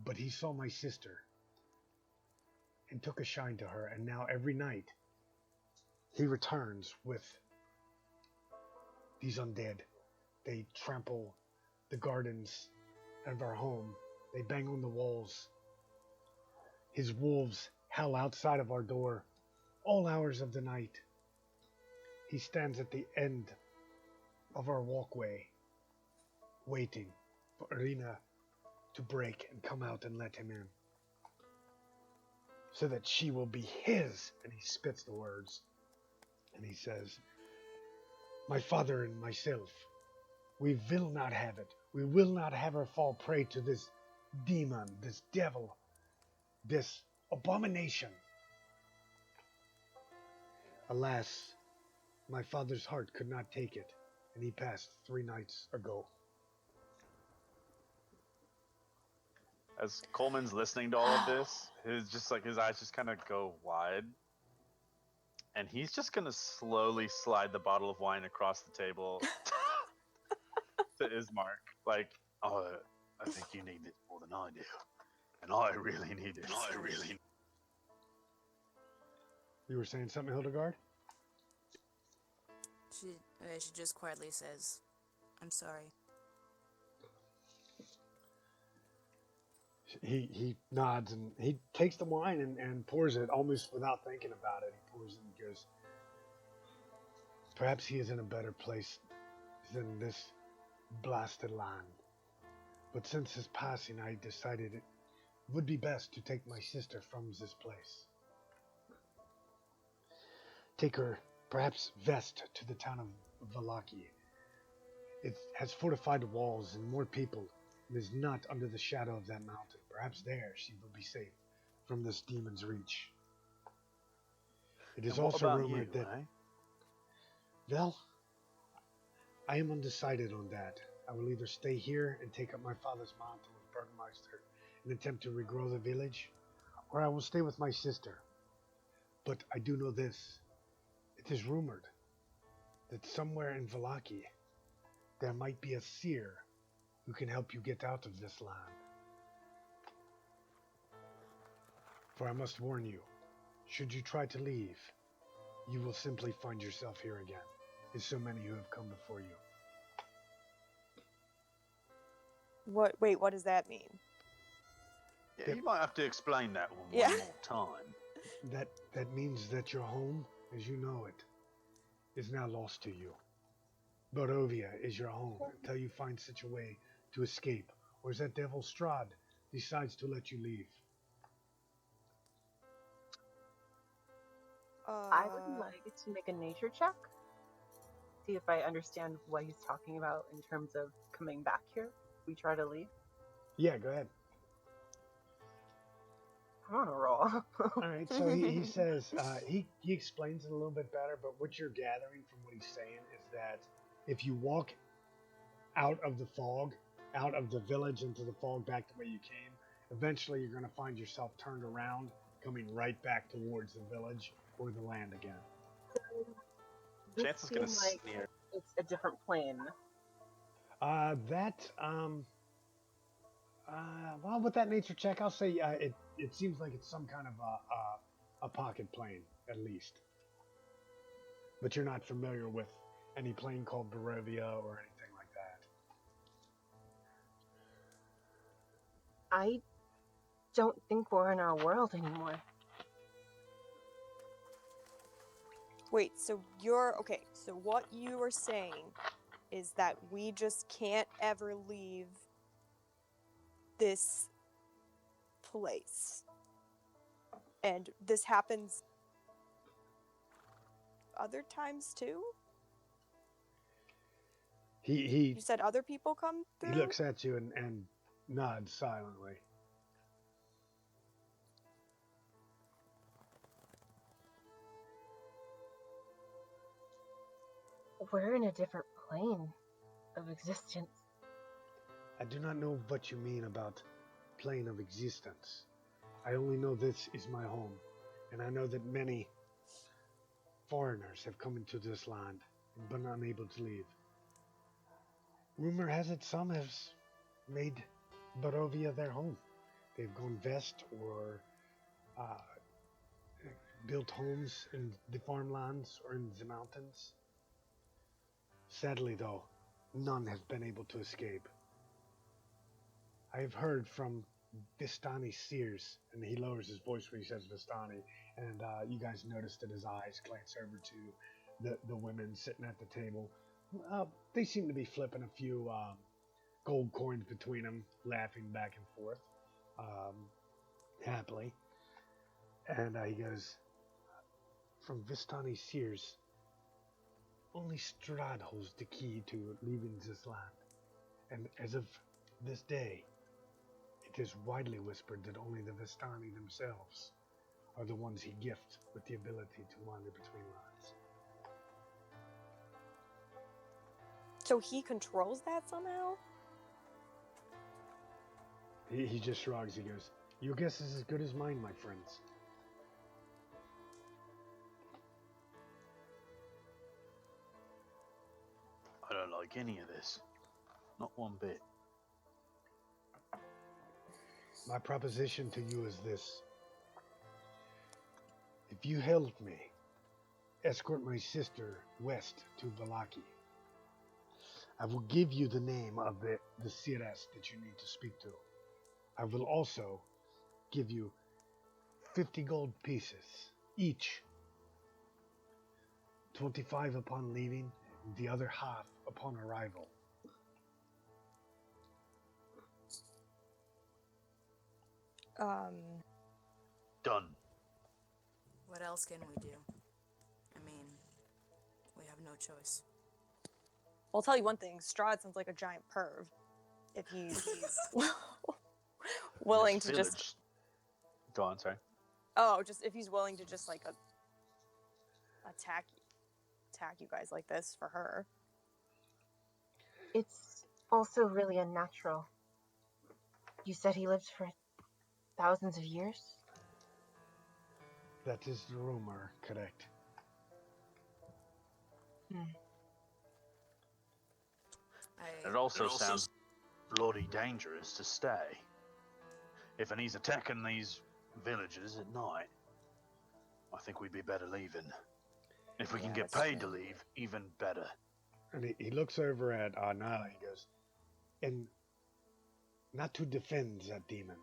but he saw my sister and took a shine to her, and now every night he returns with these undead. They trample the gardens of our home. They bang on the walls. His wolves howl outside of our door all hours of the night. He stands at the end of our walkway, waiting for Irina to break and come out and let him in, so that she will be his. And he spits the words, and he says, "My father and myself, we will not have it. We will not have her fall prey to this demon, this devil, this abomination." Alas, my father's heart could not take it, and he passed 3 nights ago. As Coleman's listening to all of this, his eyes just kind of go wide, and he's just gonna slowly slide the bottle of wine across the table to Ismark. Like, oh, I think you need this more than I do, and I really need it. You were saying something, Hildegard? She just quietly says, "I'm sorry." He nods, and he takes the wine and pours it almost without thinking about it. He pours it and goes, "Perhaps he is in a better place than this blasted land. But since his passing, I decided it would be best to take my sister from this place. Take her, perhaps west, to the town of Vallaki. It has fortified walls and more people, and is not under the shadow of that mountain. Perhaps there she will be safe from this demon's reach. It is And what also about rumored you, that..." eh? Well, I am undecided on that. I will either stay here and take up my father's mantle as Burgmeister and attempt to regrow the village, or I will stay with my sister. But I do know this. It is rumored that somewhere in Vallaki there might be a seer who can help you get out of this land. For I must warn you, should you try to leave, you will simply find yourself here again, as so many who have come before you. What? Wait, what does that mean? Yeah, Yep. you might have to explain that one Yeah. more time. That means that your home, as you know it, is now lost to you. Barovia is your home until you find such a way to escape, or as that devil Strahd decides to let you leave. I would like to make a nature check. See if I understand what he's talking about in terms of coming back here. We try to leave. Yeah, go ahead. I'm on a roll. All right, so he says, he explains it a little bit better, but what you're gathering from what he's saying is that if you walk out of the fog, out of the village into the fog back the way you came, eventually you're going to find yourself turned around, coming right back towards the village or the land again. This Chance is gonna seems like sneer. it's a different plane. Well, with that nature check, I'll say it seems like it's some kind of a pocket plane, at least. But you're not familiar with any plane called Barovia or anything like that. I don't think we're in our world anymore. Wait, so so what you are saying is that we just can't ever leave this place. And this happens other times too? He You said other people come through? he looks at you and nods silently. We're in a different plane of existence. I do not know what you mean about plane of existence. I only know this is my home, and I know that many foreigners have come into this land and been unable to leave. Rumor has it some have made Barovia their home. They've gone west or built homes in the farmlands or in the mountains. Sadly, though, none have been able to escape. I have heard from Vistani Sears, and he lowers his voice when he says Vistani, and you guys notice that his eyes glance over to the women sitting at the table. They seem to be flipping a few gold coins between them, laughing back and forth, happily. And he goes, from Vistani Sears, only Strahd holds the key to leaving this land. And as of this day, it is widely whispered that only the Vistani themselves are the ones he gifts with the ability to wander between lands. So he controls that somehow? He just shrugs. He goes, your guess is as good as mine, my friends. I don't like any of this. Not one bit. My proposition to you is this. If you help me escort my sister west to Valaki, I will give you the name of the Sires that you need to speak to. I will also give you 50 gold pieces each. 25 upon leaving, and the other half upon arrival. Done. What else can we do? I mean, we have no choice. I'll tell you one thing, Strahd sounds like a giant perv. If he's willing This to village... just... Go on, sorry. Oh, just if he's willing to just like attack you guys like this for her. It's also really unnatural. You said he lived for thousands of years? That is the rumor, correct? It also sounds bloody dangerous to stay. If he's attacking these villages at night, I think we'd be better leaving. If we can get paid to leave, even better. And he looks over at Nala. He goes, and not to defend that demon,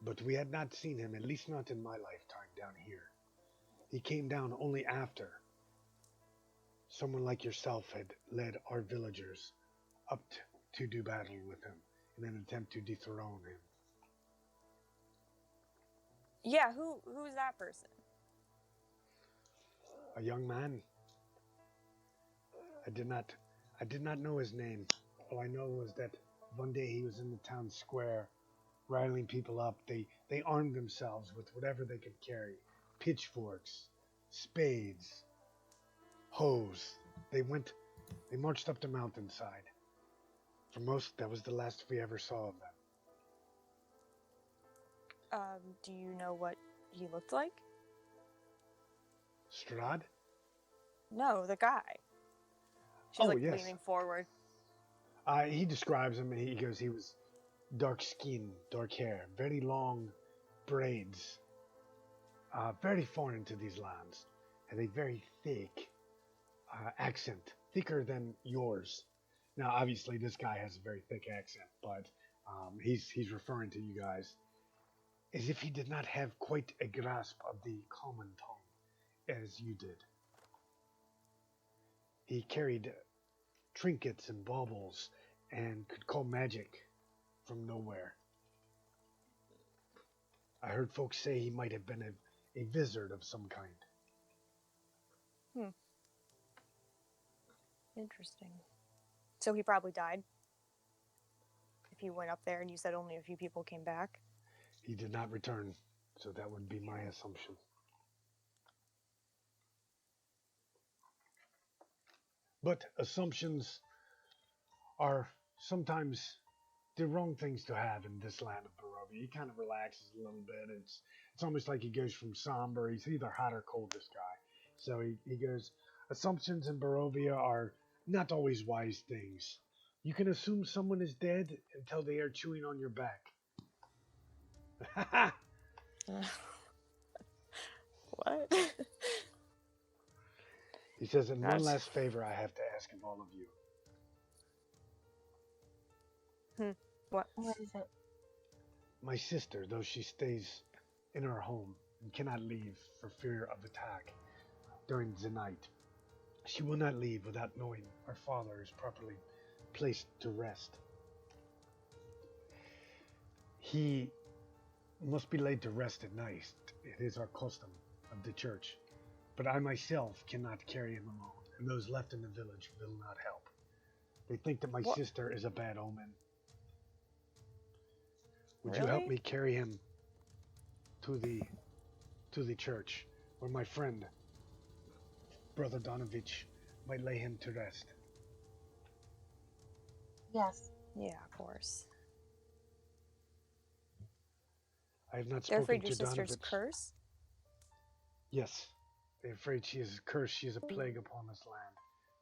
but we had not seen him, at least not in my lifetime, down here. He came down only after someone like yourself had led our villagers up to do battle with him in an attempt to dethrone him. Yeah, who's that person? A young man. I did not know his name. All I know was that one day he was in the town square, riling people up. They armed themselves with whatever they could carry: pitchforks, spades, hoes. They marched up the mountainside. For most, that was the last we ever saw of them. Do you know what he looked like? Strahd? No, the guy. She's Oh, like yes. leaning forward. He describes him, and he goes, he was dark skin, dark hair, very long braids, very foreign to these lands, and a very thick accent, thicker than yours. Now, obviously, this guy has a very thick accent, but he's referring to you guys as if he did not have quite a grasp of the common tongue as you did. He carried trinkets and baubles and could call magic from nowhere. I heard folks say he might have been a wizard of some kind. Interesting. So he probably died. If you went up there and you said only a few people came back. He did not return, so that would be my assumption. But assumptions are sometimes the wrong things to have in this land of Barovia. He kind of relaxes a little bit. It's almost like he goes from somber. He's either hot or cold, this guy. So he goes, assumptions in Barovia are not always wise things. You can assume someone is dead until they are chewing on your back. What? He says, and one Gosh. last favor I have to ask of all of you. What? What is it? My sister, though she stays in her home and cannot leave for fear of attack during the night, she will not leave without knowing our father is properly placed to rest. He must be laid to rest at night. It is our custom of the church. But I myself cannot carry him alone, and those left in the village will not help. They think that my What? sister is a bad omen. Would you help Really? me carry him to the church, where my friend, Brother Donovich, might lay him to rest? Yes. Yeah, of course. I have not They're spoken afraid to your sister's Donovich. curse? Yes, they're afraid she is cursed. She is a plague upon this land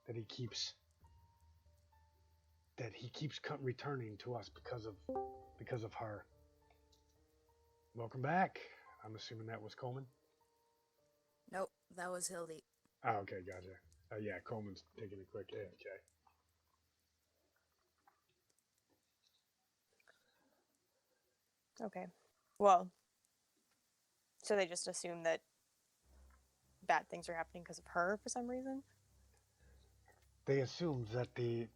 that he keeps returning to us because of her. Welcome back. I'm assuming that was Coleman. Nope, that was Hildy. Oh, okay, gotcha. Oh yeah, Coleman's taking a quick AFK. Okay. Well, so they just assume that bad things are happening because of her for some reason? They assumed that the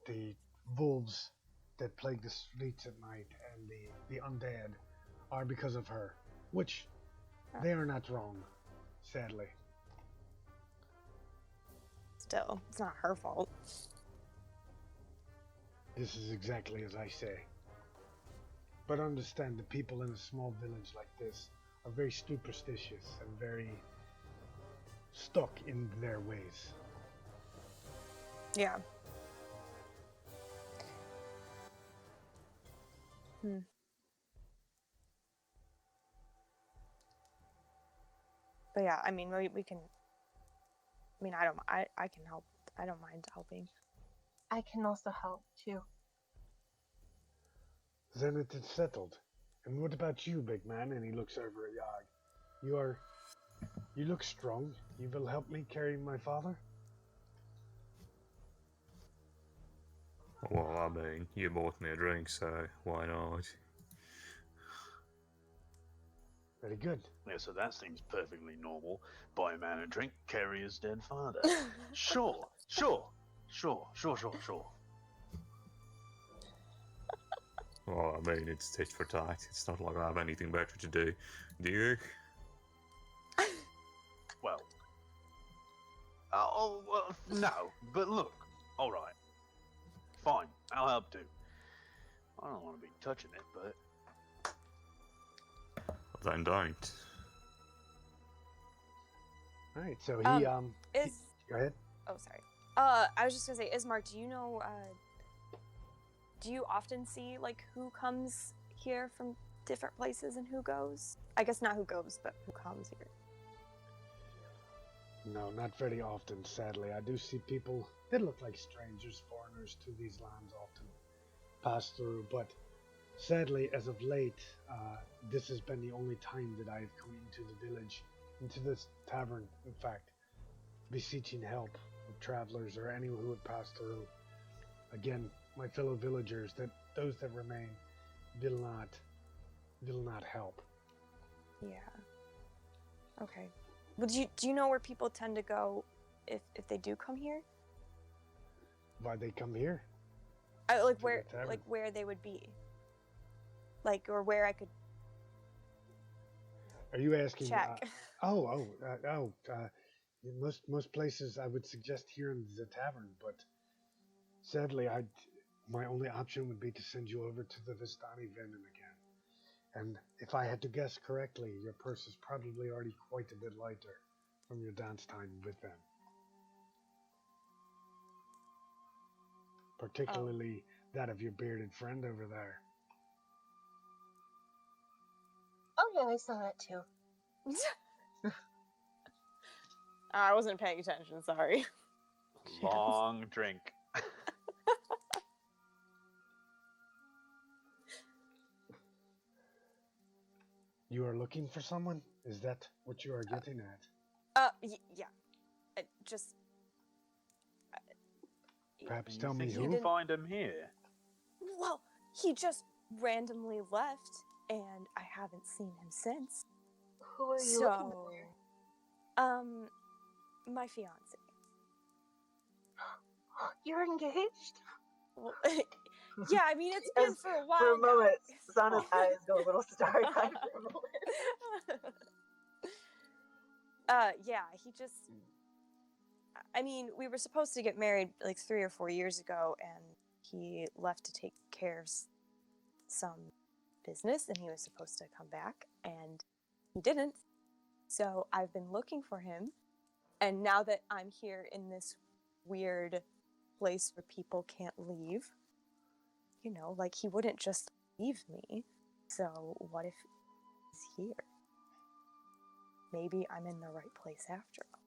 wolves that plague the streets at night and the undead are because of her, which they are not wrong, sadly. Still, it's not her fault. This is exactly as I say. But understand, the people in a small village like this are very superstitious and very stuck in their ways. Yeah. But yeah, I mean, we can. I mean, I can help. I don't mind helping. I can also help too. Then it is settled. And what about you, big man? And he looks over at Yog. You look strong. You will help me carry my father? Well, I mean, you bought me a drink, so why not? Very good. Yeah, so that seems perfectly normal. Buy a man a drink, carry his dead father. Sure. Well, I mean, it's tit for tat. It's not like I have anything better to do. Do you? Well, Oh, well, no. But look, all right. Fine, I'll help too. I don't want to be touching it, but... Then don't. All right, so he Is go ahead. oh sorry. I was just gonna say, Ismark, do you know? Do you often see like who comes here from different places and who goes? I guess not who goes, but who comes here. No, not very often, sadly. I do see people that look like strangers, foreigners to these lands often pass through, but sadly, as of late, this has been the only time that I have come into the village, into this tavern, in fact, beseeching help of travelers or anyone who would pass through. Again, my fellow villagers, that those that remain will not help. Yeah. Okay. Well, do you know where people tend to go if they do come here? Why they come here? Like To where the tavern. like where they would be. Like or where I could Are you asking? check. Most places I would suggest here in the tavern, but sadly, my only option would be to send you over to the Vistani Venom again. And if I had to guess correctly, your purse is probably already quite a bit lighter from your dance time with them. Particularly that of your bearded friend over there. Oh yeah, I saw that too. I wasn't paying attention, sorry. Long drink. You are looking for someone? Is that what you are getting at? Yeah. Just Perhaps You tell me think who? you can find him here? well, he just randomly left and I haven't seen him since. Who are you looking So, for? my fiance. You're engaged? Well, yeah, I mean it's been for a while For a moment, now. Zana's eyes go a little starry-eyed for a moment. Yeah, he just. I mean, we were supposed to get married like 3 or 4 years ago, and he left to take care of some business, and he was supposed to come back, and he didn't. So I've been looking for him, and now that I'm here in this weird place where people can't leave, you know, like he wouldn't just leave me. So what if he's here? Maybe I'm in the right place after all.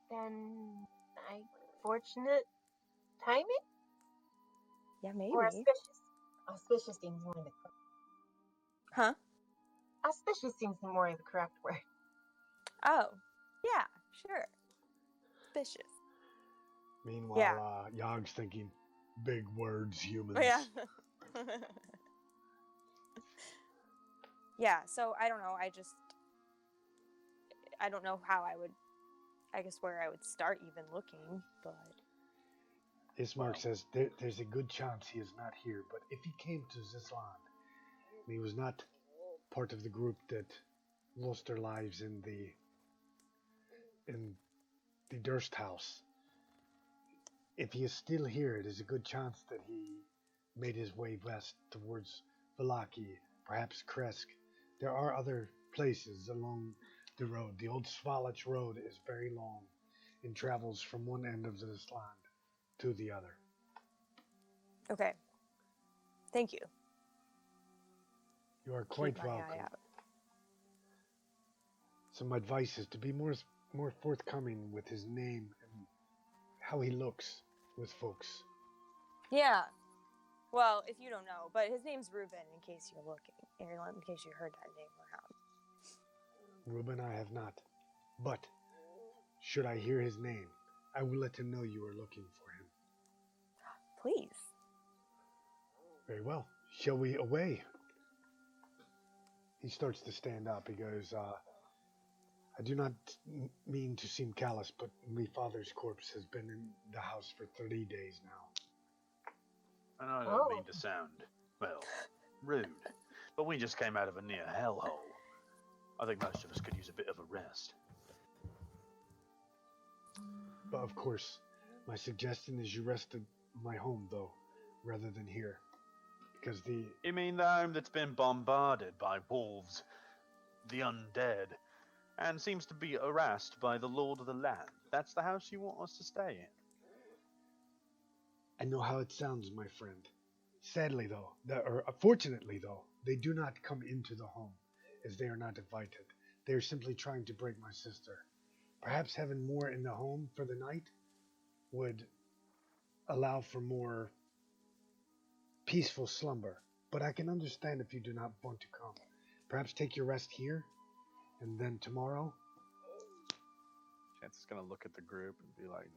Then, fortunate timing? Yeah, maybe. Or auspicious? Auspicious seems more the correct. Huh? Auspicious seems more the correct word. Oh, yeah, sure. Vicious. Meanwhile, Yog's thinking, big words, humans. Oh, yeah. Yeah, so I don't know. I don't know how I guess where I would start even looking, but. Ismark says there's a good chance he is not here, but if he came to Zisland and he was not part of the group that lost their lives in the Durst house, if he is still here, it is a good chance that he made his way west towards Valaki, perhaps Kresk. There are other places along the road. The old Svalich road is very long and travels from one end of this land to the other. Okay. Thank you. You are quite Keep my eye welcome. out. Some advice is to be more forthcoming with his name and how he looks with folks. Yeah. Well, if you don't know, but his name's Ruben, in case you're looking, in case you heard that name around. Reuben, I have not. But, should I hear his name, I will let him know you are looking for him. Please. Very well. Shall we away? He starts to stand up. He goes, I do not mean to seem callous, but my father's corpse has been in the house for 30 days now. And I don't mean to sound, well, rude, but we just came out of a near hellhole. I think most of us could use a bit of a rest. But of course, my suggestion is you rest in my home, though, rather than here. Because the... You mean the home that's been bombarded by wolves, the undead, and seems to be harassed by the lord of the land? That's the house you want us to stay in? I know how it sounds, my friend. Sadly, though, or fortunately, though, they do not come into the home, as they are not invited. They are simply trying to break my sister. Perhaps having more in the home for the night would allow for more peaceful slumber. But I can understand if you do not want to come. Perhaps take your rest here, and then tomorrow... Chance is gonna look at the group and be like,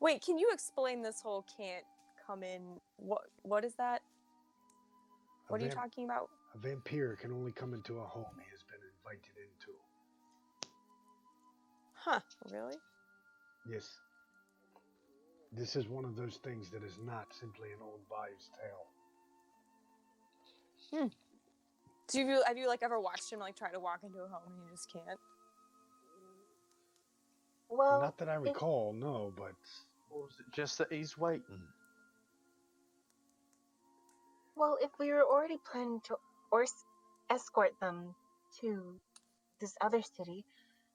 Wait, can you explain this whole can't come in? What is that? What are you talking about? A vampire can only come into a home he has been invited into. Huh, really? Yes. This is one of those things that is not simply an old wives' tale. Do have you like ever watched him like try to walk into a home and he just can't? Well, Not that I recall, no, but... or is it just that he's waiting? Well, if we were already planning to escort them to this other city,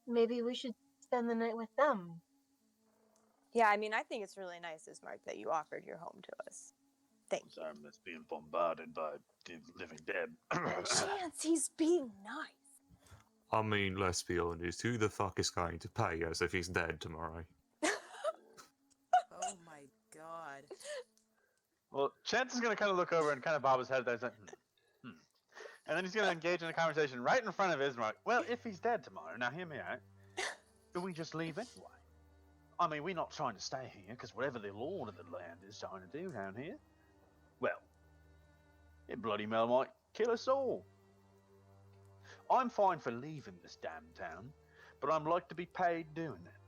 maybe we should spend the night with them. Yeah, I mean, I think it's really nice, Ismark, that you offered your home to us. Thank you. Home that's being bombarded by the living dead. Chance, he's being nice. I mean, let's be honest, who the fuck is going to pay us if he's dead tomorrow? Oh my god. Well, Chance is gonna kind of look over and kind of bob his head. He's like, and then he's gonna engage in a conversation right in front of Ismark. Well, if he's dead tomorrow, now hear me out. Do we just leave anyway? I mean, we're not trying to stay here because whatever the lord of the land is trying to do down here, well, it bloody well might kill us all. I'm fine for leaving this damn town, but I'm like to be paid doing it.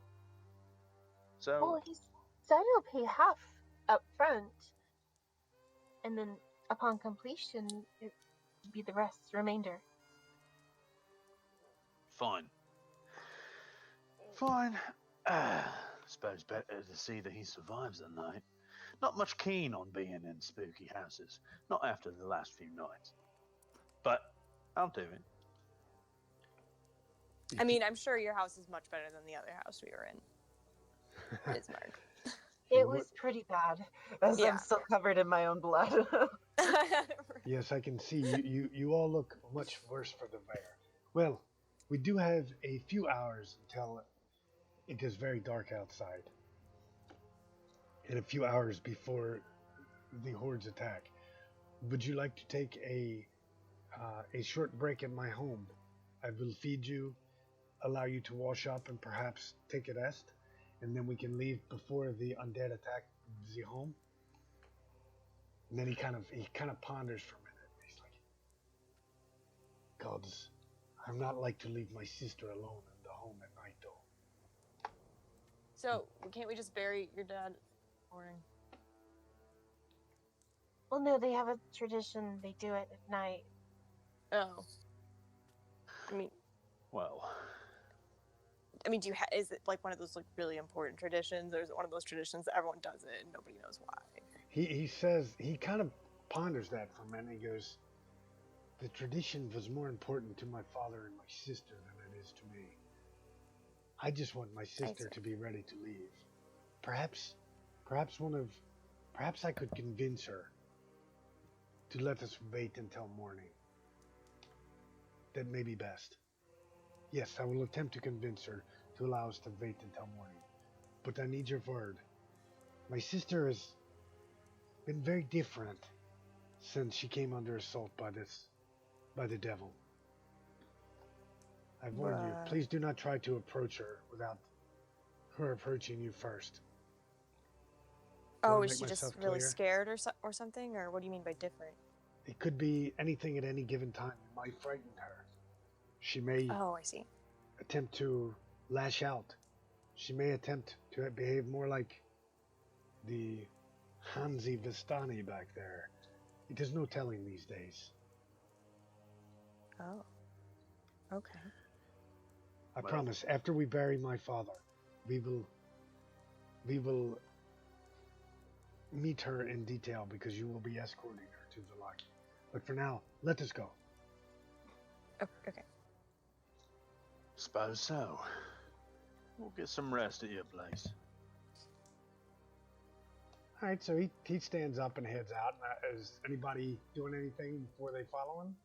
So, Well, he said he'll pay half up front, and then upon completion, it would be the remainder. fine. Suppose better to see that he survives the night. Not much keen on being in spooky houses, not after the last few nights. But I'll do it. I mean, I'm sure your house is much better than the other house we were in. Ismark. It was pretty bad, as Yeah. I'm still covered in my own blood. Yes, I can see you all look much worse for the wear. Well, we do have a few hours until it is very dark outside. And a few hours before the hordes attack. Would you like to take a short break at my home? I will feed you, allow you to wash up, and perhaps take a rest, and then we can leave before the undead attack the home. And then he kind of ponders for a minute. He's like, "Gods, I'm not like to leave my sister alone in the home at night, though." So, can't we just bury your dad? Morning. Well, no, they have a tradition. They do it at night. Oh. I mean, Well, do you is it like one of those like really important traditions, or is it one of those traditions that everyone does it and nobody knows why? He says, he kind of ponders that for a minute. He goes, "The tradition was more important to my father and my sister than it is to me. I just want my sister to be ready to leave. Perhaps I could convince her to let us wait until morning. That may be best. Yes, I will attempt to convince her to allow us to wait until morning. But I need your word. My sister has been very different since she came under assault by the devil. I warn you, please do not try to approach her without her approaching you first." Oh, is she just really scared or something? Or what do you mean by different? It could be anything at any given time. It might frighten her. She may Oh, I see. attempt to lash out. She may attempt to behave more like the Hansi Vistani back there. It is no telling these days. Oh. Okay. I Well- promise, after we bury my father, we will meet her in detail because you will be escorting her to the Lucky. But for now, let us go. Oh, okay. Suppose so. We'll get some rest at your place. All right, so he stands up and heads out. Is anybody doing anything before they follow him?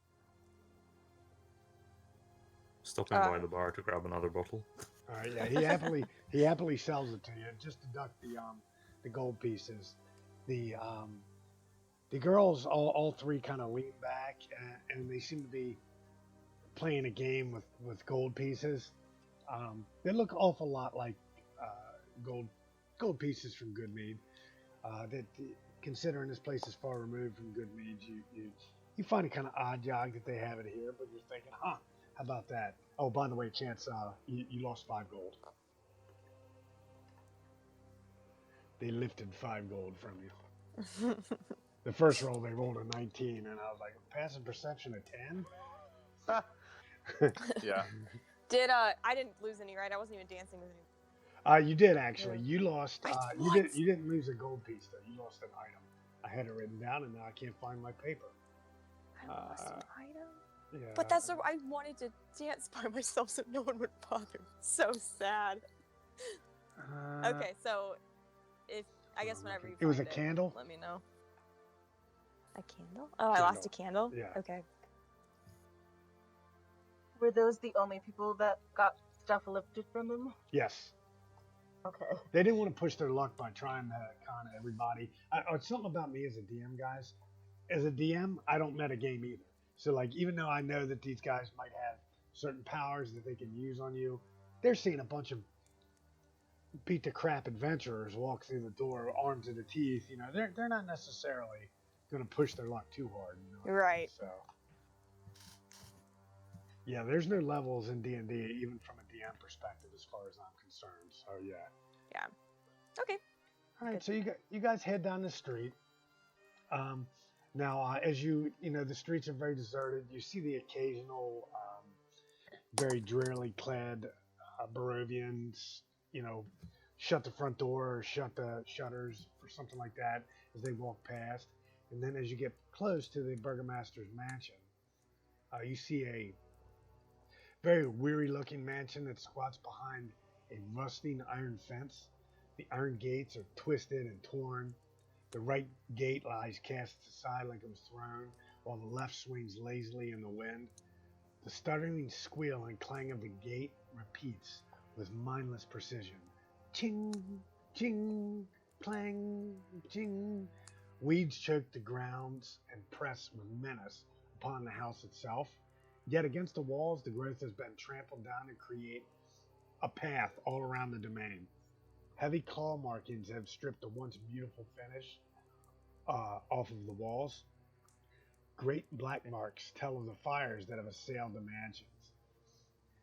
Stopping by the bar to grab another bottle. All right, yeah, he happily sells it to you. Just deduct the gold pieces. The girls all three kind of lean back and they seem to be playing a game with gold pieces. They look awful lot like gold pieces from Good Mead. That considering this place is far removed from Good Mead, you find it kind of odd, Yog, that they have it here. But you're thinking, how about that? Oh, by the way, Chance, you lost 5 gold. They lifted 5 gold from you. The first roll they rolled a 19, and I was like, passive perception a 10. Yeah. I didn't lose any, right? I wasn't even dancing with any. You did actually. You lost. What? You didn't lose a gold piece though. You lost an item. I had it written down, and now I can't find my paper. I lost an item. Yeah. But that's what I wanted to dance by myself so no one would bother me. So sad. Okay, so I guess whenever you It was find a candle? let me know. A candle? Oh, I lost a candle? Yeah. Okay. Were those the only people that got stuff lifted from them? Yes. Okay. They didn't want to push their luck by trying to con everybody. It's something about me as a DM, guys. As a DM, I don't metagame either. So, like, even though I know that these guys might have certain powers that they can use on you, they're seeing a bunch of beat the crap adventurers walk through the door, armed to the teeth. You know, they're not necessarily going to push their luck too hard. You know what I mean? Right. So, yeah, there's no levels in D&D, even from a DM perspective, as far as I'm concerned. So, yeah. Yeah. Okay. All right, so you guys head down the street. Now, as the streets are very deserted. You see the occasional, very drearily clad Barovians, shut the front door or shut the shutters or something like that as they walk past. And then as you get close to the burgomaster's mansion, you see a very weary-looking mansion that squats behind a rusting iron fence. The iron gates are twisted and torn. The right gate lies cast aside like it was thrown, while the left swings lazily in the wind. The stuttering squeal and clang of the gate repeats with mindless precision. Ching, ching, clang, ching. Weeds choke the grounds and press with menace upon the house itself. Yet against the walls, the growth has been trampled down and create a path all around the domain. Heavy claw markings have stripped the once beautiful finish off of the walls. Great black marks tell of the fires that have assailed the mansions.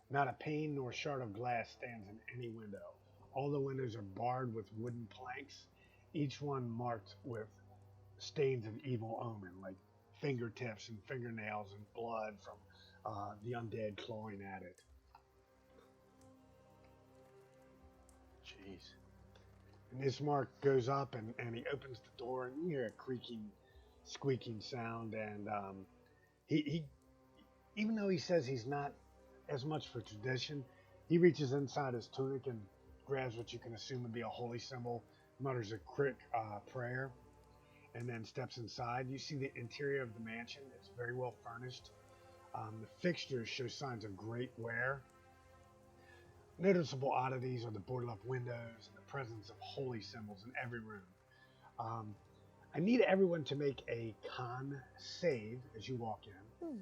Not a pane nor shard of glass stands in any window. All the windows are barred with wooden planks, each one marked with stains of evil omen, like fingertips and fingernails and blood from the undead clawing at it. Jeez. And this mark goes up and he opens the door and you hear a creaking, squeaking sound. And he even though he says he's not as much for tradition, he reaches inside his tunic and grabs what you can assume would be a holy symbol, mutters a quick prayer, and then steps inside. You see the interior of the mansion. It's very well furnished. The fixtures show signs of great wear. Noticeable oddities are the boarded-up windows and the presence of holy symbols in every room. I need everyone to make a con save as you walk in,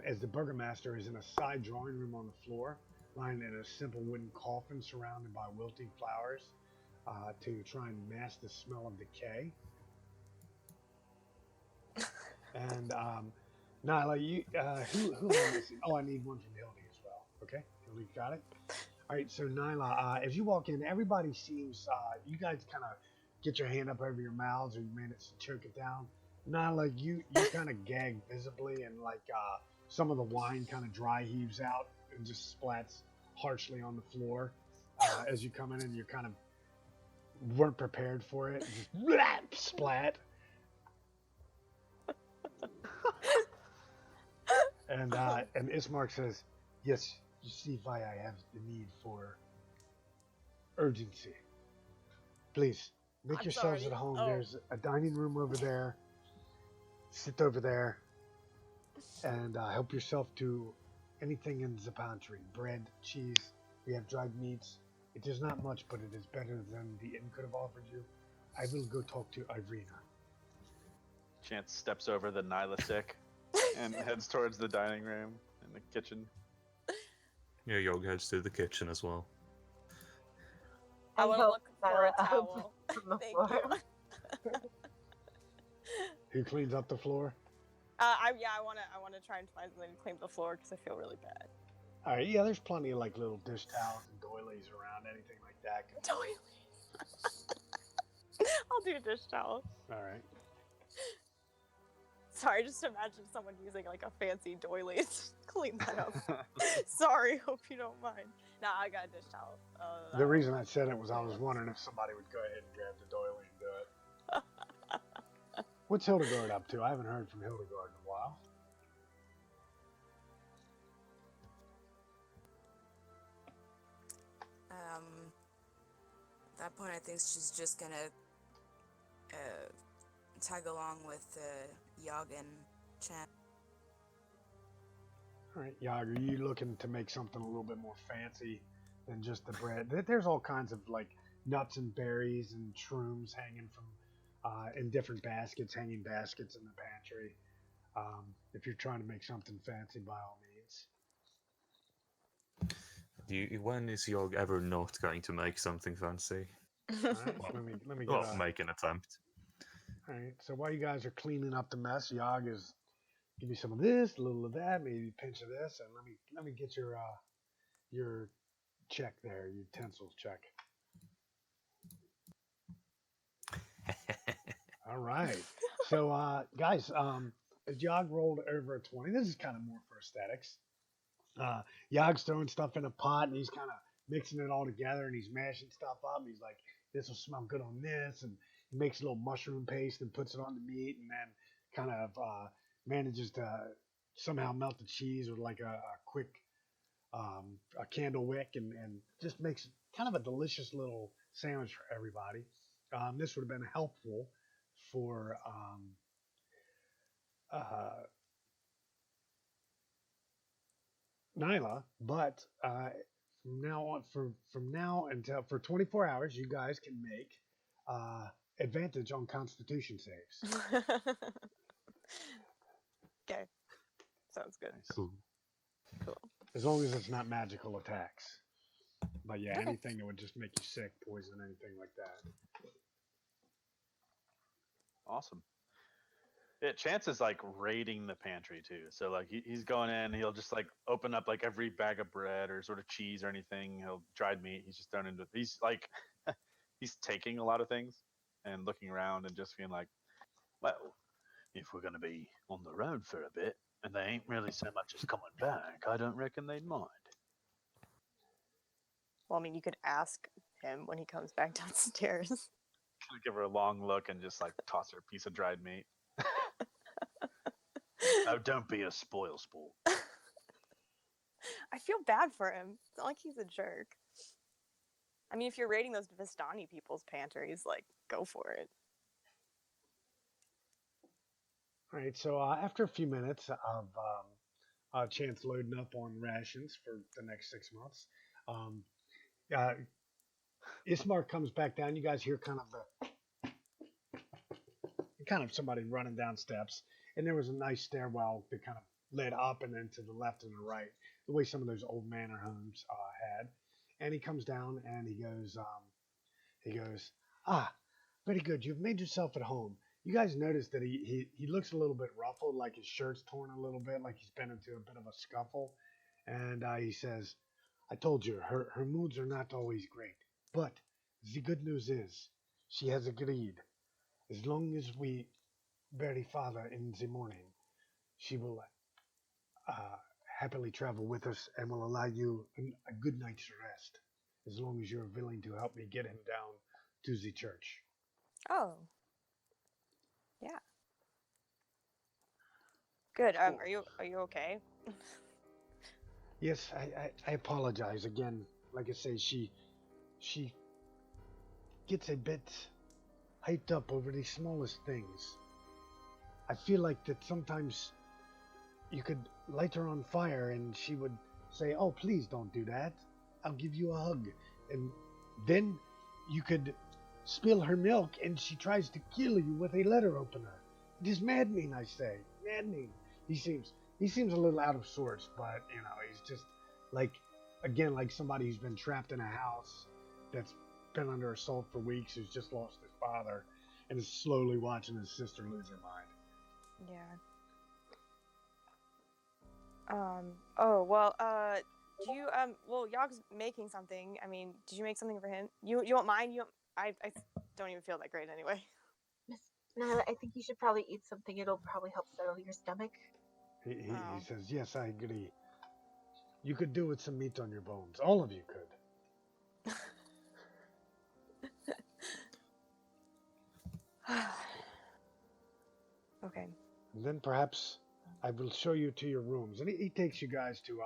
as the burgomaster is in a side drawing room on the floor, lying in a simple wooden coffin surrounded by wilting flowers to try and mask the smell of decay. And Nyla, who am I missing? Oh, I need one from Hildy as well. Okay, Hildy, got it. All right, so Nyla, as you walk in, everybody seems, you guys kind of get your hand up over your mouths or you manage to choke it down. Nyla, you kind of gag visibly and like some of the wine kind of dry heaves out and just splats harshly on the floor as you come in, and you kind of weren't prepared for it. Just splat. And Ismark says, "Yes, you see why I have the need for urgency. Please make I'm yourselves sorry. at home. Oh. There's a dining room over there. Sit over there and help yourself to anything in the pantry: bread, cheese. We have dried meats. It is not much, but it is better than the inn could have offered you. I will go talk to Irina." Chance steps over the Nyla stick and heads towards the dining room and the kitchen. Yeah, Yog heads to the kitchen as well. I want to help look for Nyla a out towel. from the Thank floor. you. Who cleans up the floor? I want to try and find something to clean the floor because I feel really bad. All right, yeah, there's plenty of like little dish towels and doilies around, anything like that. Doilies. I'll do dish towel. All right. Sorry, just imagine someone using like a fancy doily to clean that up. Sorry, hope you don't mind. Nah, I got a dish towel. The reason I said it was I was wondering if somebody would go ahead and grab the doily and do it. What's Hildegard up to? I haven't heard from Hildegard in a while. At that point, I think she's just gonna tag along with Yog and Chan. All right, Yag, are you looking to make something a little bit more fancy than just the bread? There's all kinds of like nuts and berries and shrooms hanging from in different baskets, hanging baskets in the pantry. If you're trying to make something fancy, by all means. When is Yog ever not going to make something fancy? All right, let me get Well, make an attempt. All right, so while you guys are cleaning up the mess, Yog is give me some of this, a little of that, maybe a pinch of this, and let me get your check there, your utensils check. All right. So guys, as Yog rolled over a 20, this is kind of more for aesthetics. Yog's throwing stuff in a pot and he's kind of mixing it all together and he's mashing stuff up. And he's like, this will smell good on this, and he makes a little mushroom paste and puts it on the meat, and then kind of manages to somehow melt the cheese with like a quick a candle wick, and just makes kind of a delicious little sandwich for everybody. This would have been helpful for Nyla, but from now until for 24 hours, you guys can make advantage on Constitution saves. Okay, sounds good. Nice. Cool. Cool. As long as it's not magical attacks. But yeah, Okay. anything that would just make you sick, poison, anything like that. Awesome. Yeah, Chance is like raiding the pantry too. So like he's going in, he'll just like open up like every bag of bread or sort of cheese or anything. He'll dried meat. He's just thrown into. He's like he's taking a lot of things and looking around and just being like, well, if we're gonna be on the road for a bit and they ain't really so much as coming back, I don't reckon they'd mind. Well, I mean, you could ask him when he comes back downstairs. Kind of give her a long look and just like toss her a piece of dried meat. Oh, don't be a spoil sport. I feel bad for him. It's not like he's a jerk. I mean, if you're raiding those Vistani people's pantries, like, go for it. All right, so after a few minutes of Chance loading up on rations for the next 6 months, Ismark comes back down. You guys hear kind of somebody running down steps, and there was a nice stairwell that kind of led up and then to the left and the right, the way some of those old manor homes had. And he comes down and he goes, very good. You've made yourself at home. You guys notice that he looks a little bit ruffled, like his shirt's torn a little bit, like he's been into a bit of a scuffle. And he says, I told you, her moods are not always great. But the good news is she has agreed. As long as we bury father in the morning, she will happily travel with us and will allow you a good night's rest, as long as you're willing to help me get him down to the church. Oh. Yeah. Good. Are you okay? Yes, I apologize again. Like I say, she gets a bit hyped up over the smallest things. I feel like that sometimes you could light her on fire and she would say, "Oh, please don't do that. I'll give you a hug." And then you could spill her milk and she tries to kill you with a letter opener. It is maddening, I say. Maddening. He seems a little out of sorts, but he's just like, again, like somebody who's been trapped in a house that's been under assault for weeks, who's just lost his father and is slowly watching his sister lose her mind. Yeah. Oh, well, do you, well, Yog's making something. I mean, did you make something for him? You want mine? I don't even feel that great anyway. Miss Nyla, I think you should probably eat something. It'll probably help settle your stomach. He Oh. says, "Yes, I agree. You could do with some meat on your bones. All of you could." Okay. And then perhaps I will show you to your rooms. And he takes you guys to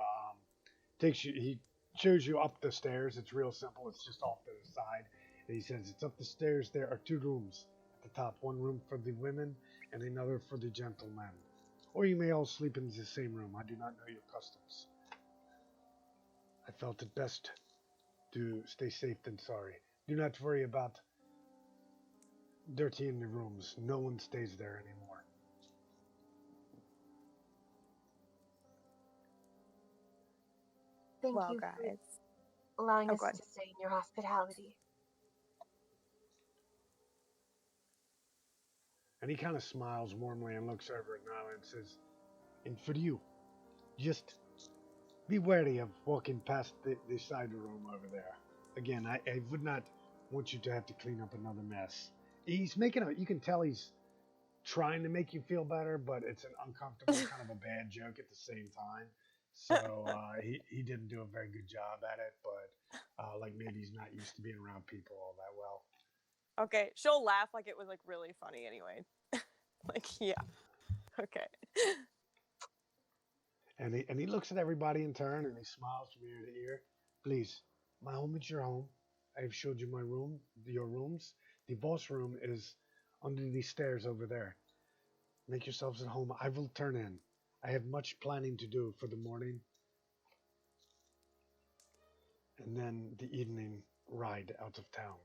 he shows you up the stairs. It's real simple. It's just off to the side. And he says it's up the stairs. There are 2 rooms at the top. One room for the women and another for the gentlemen. Or you may all sleep in the same room. I do not know your customs. I felt it best to stay safe than sorry. Do not worry about dirty in the rooms. No one stays there anymore. Thank Well, you guys. for allowing Oh, us good. to stay in your hospitality. And he kind of smiles warmly and looks over at Nyla and says, "And for you, just be wary of walking past the cider room over there. Again, I would not want you to have to clean up another mess." He's you can tell he's trying to make you feel better, but it's an uncomfortable kind of a bad joke at the same time. So he didn't do a very good job at it, but like maybe he's not used to being around people all that well. Okay, she'll laugh like it was like really funny anyway. Like, yeah. Okay. And he looks at everybody in turn and he smiles from ear to ear. "Please, my home is your home. I have showed you my room, your rooms. The boss room is under the stairs over there. Make yourselves at home. I will turn in. I have much planning to do for the morning and then the evening ride out of town."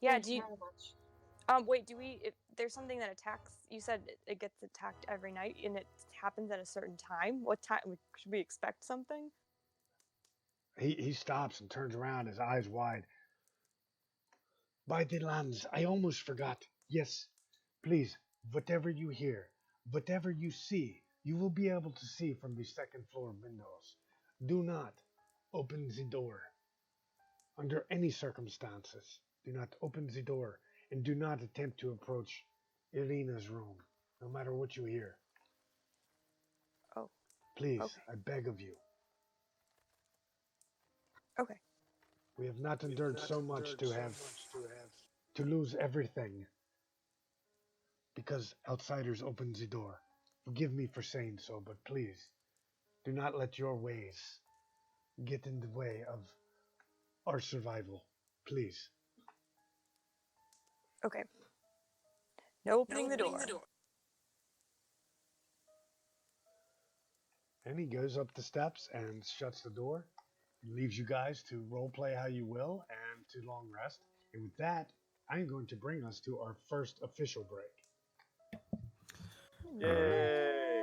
Yeah, Thank do you you, very much. wait, there's something that attacks, you said it gets attacked every night and it happens at a certain time. What time, should we expect something? He stops and turns around, his eyes wide. "By the lands, I almost forgot. Yes, please, whatever you hear, whatever you see, you will be able to see from the second floor windows. Do not open the door. Under any circumstances, do not open the door and do not attempt to approach Irina's room, no matter what you hear. Oh, Please, okay. I beg of you. Okay. We have not endured so much to lose everything because outsiders opened the door. Forgive me for saying so, but please, do not let your ways get in the way of our survival. Please." Okay. No opening the door. And he goes up the steps and shuts the door. He leaves you guys to role play how you will and to long rest. And with that, I'm going to bring us to our first official break. Yay!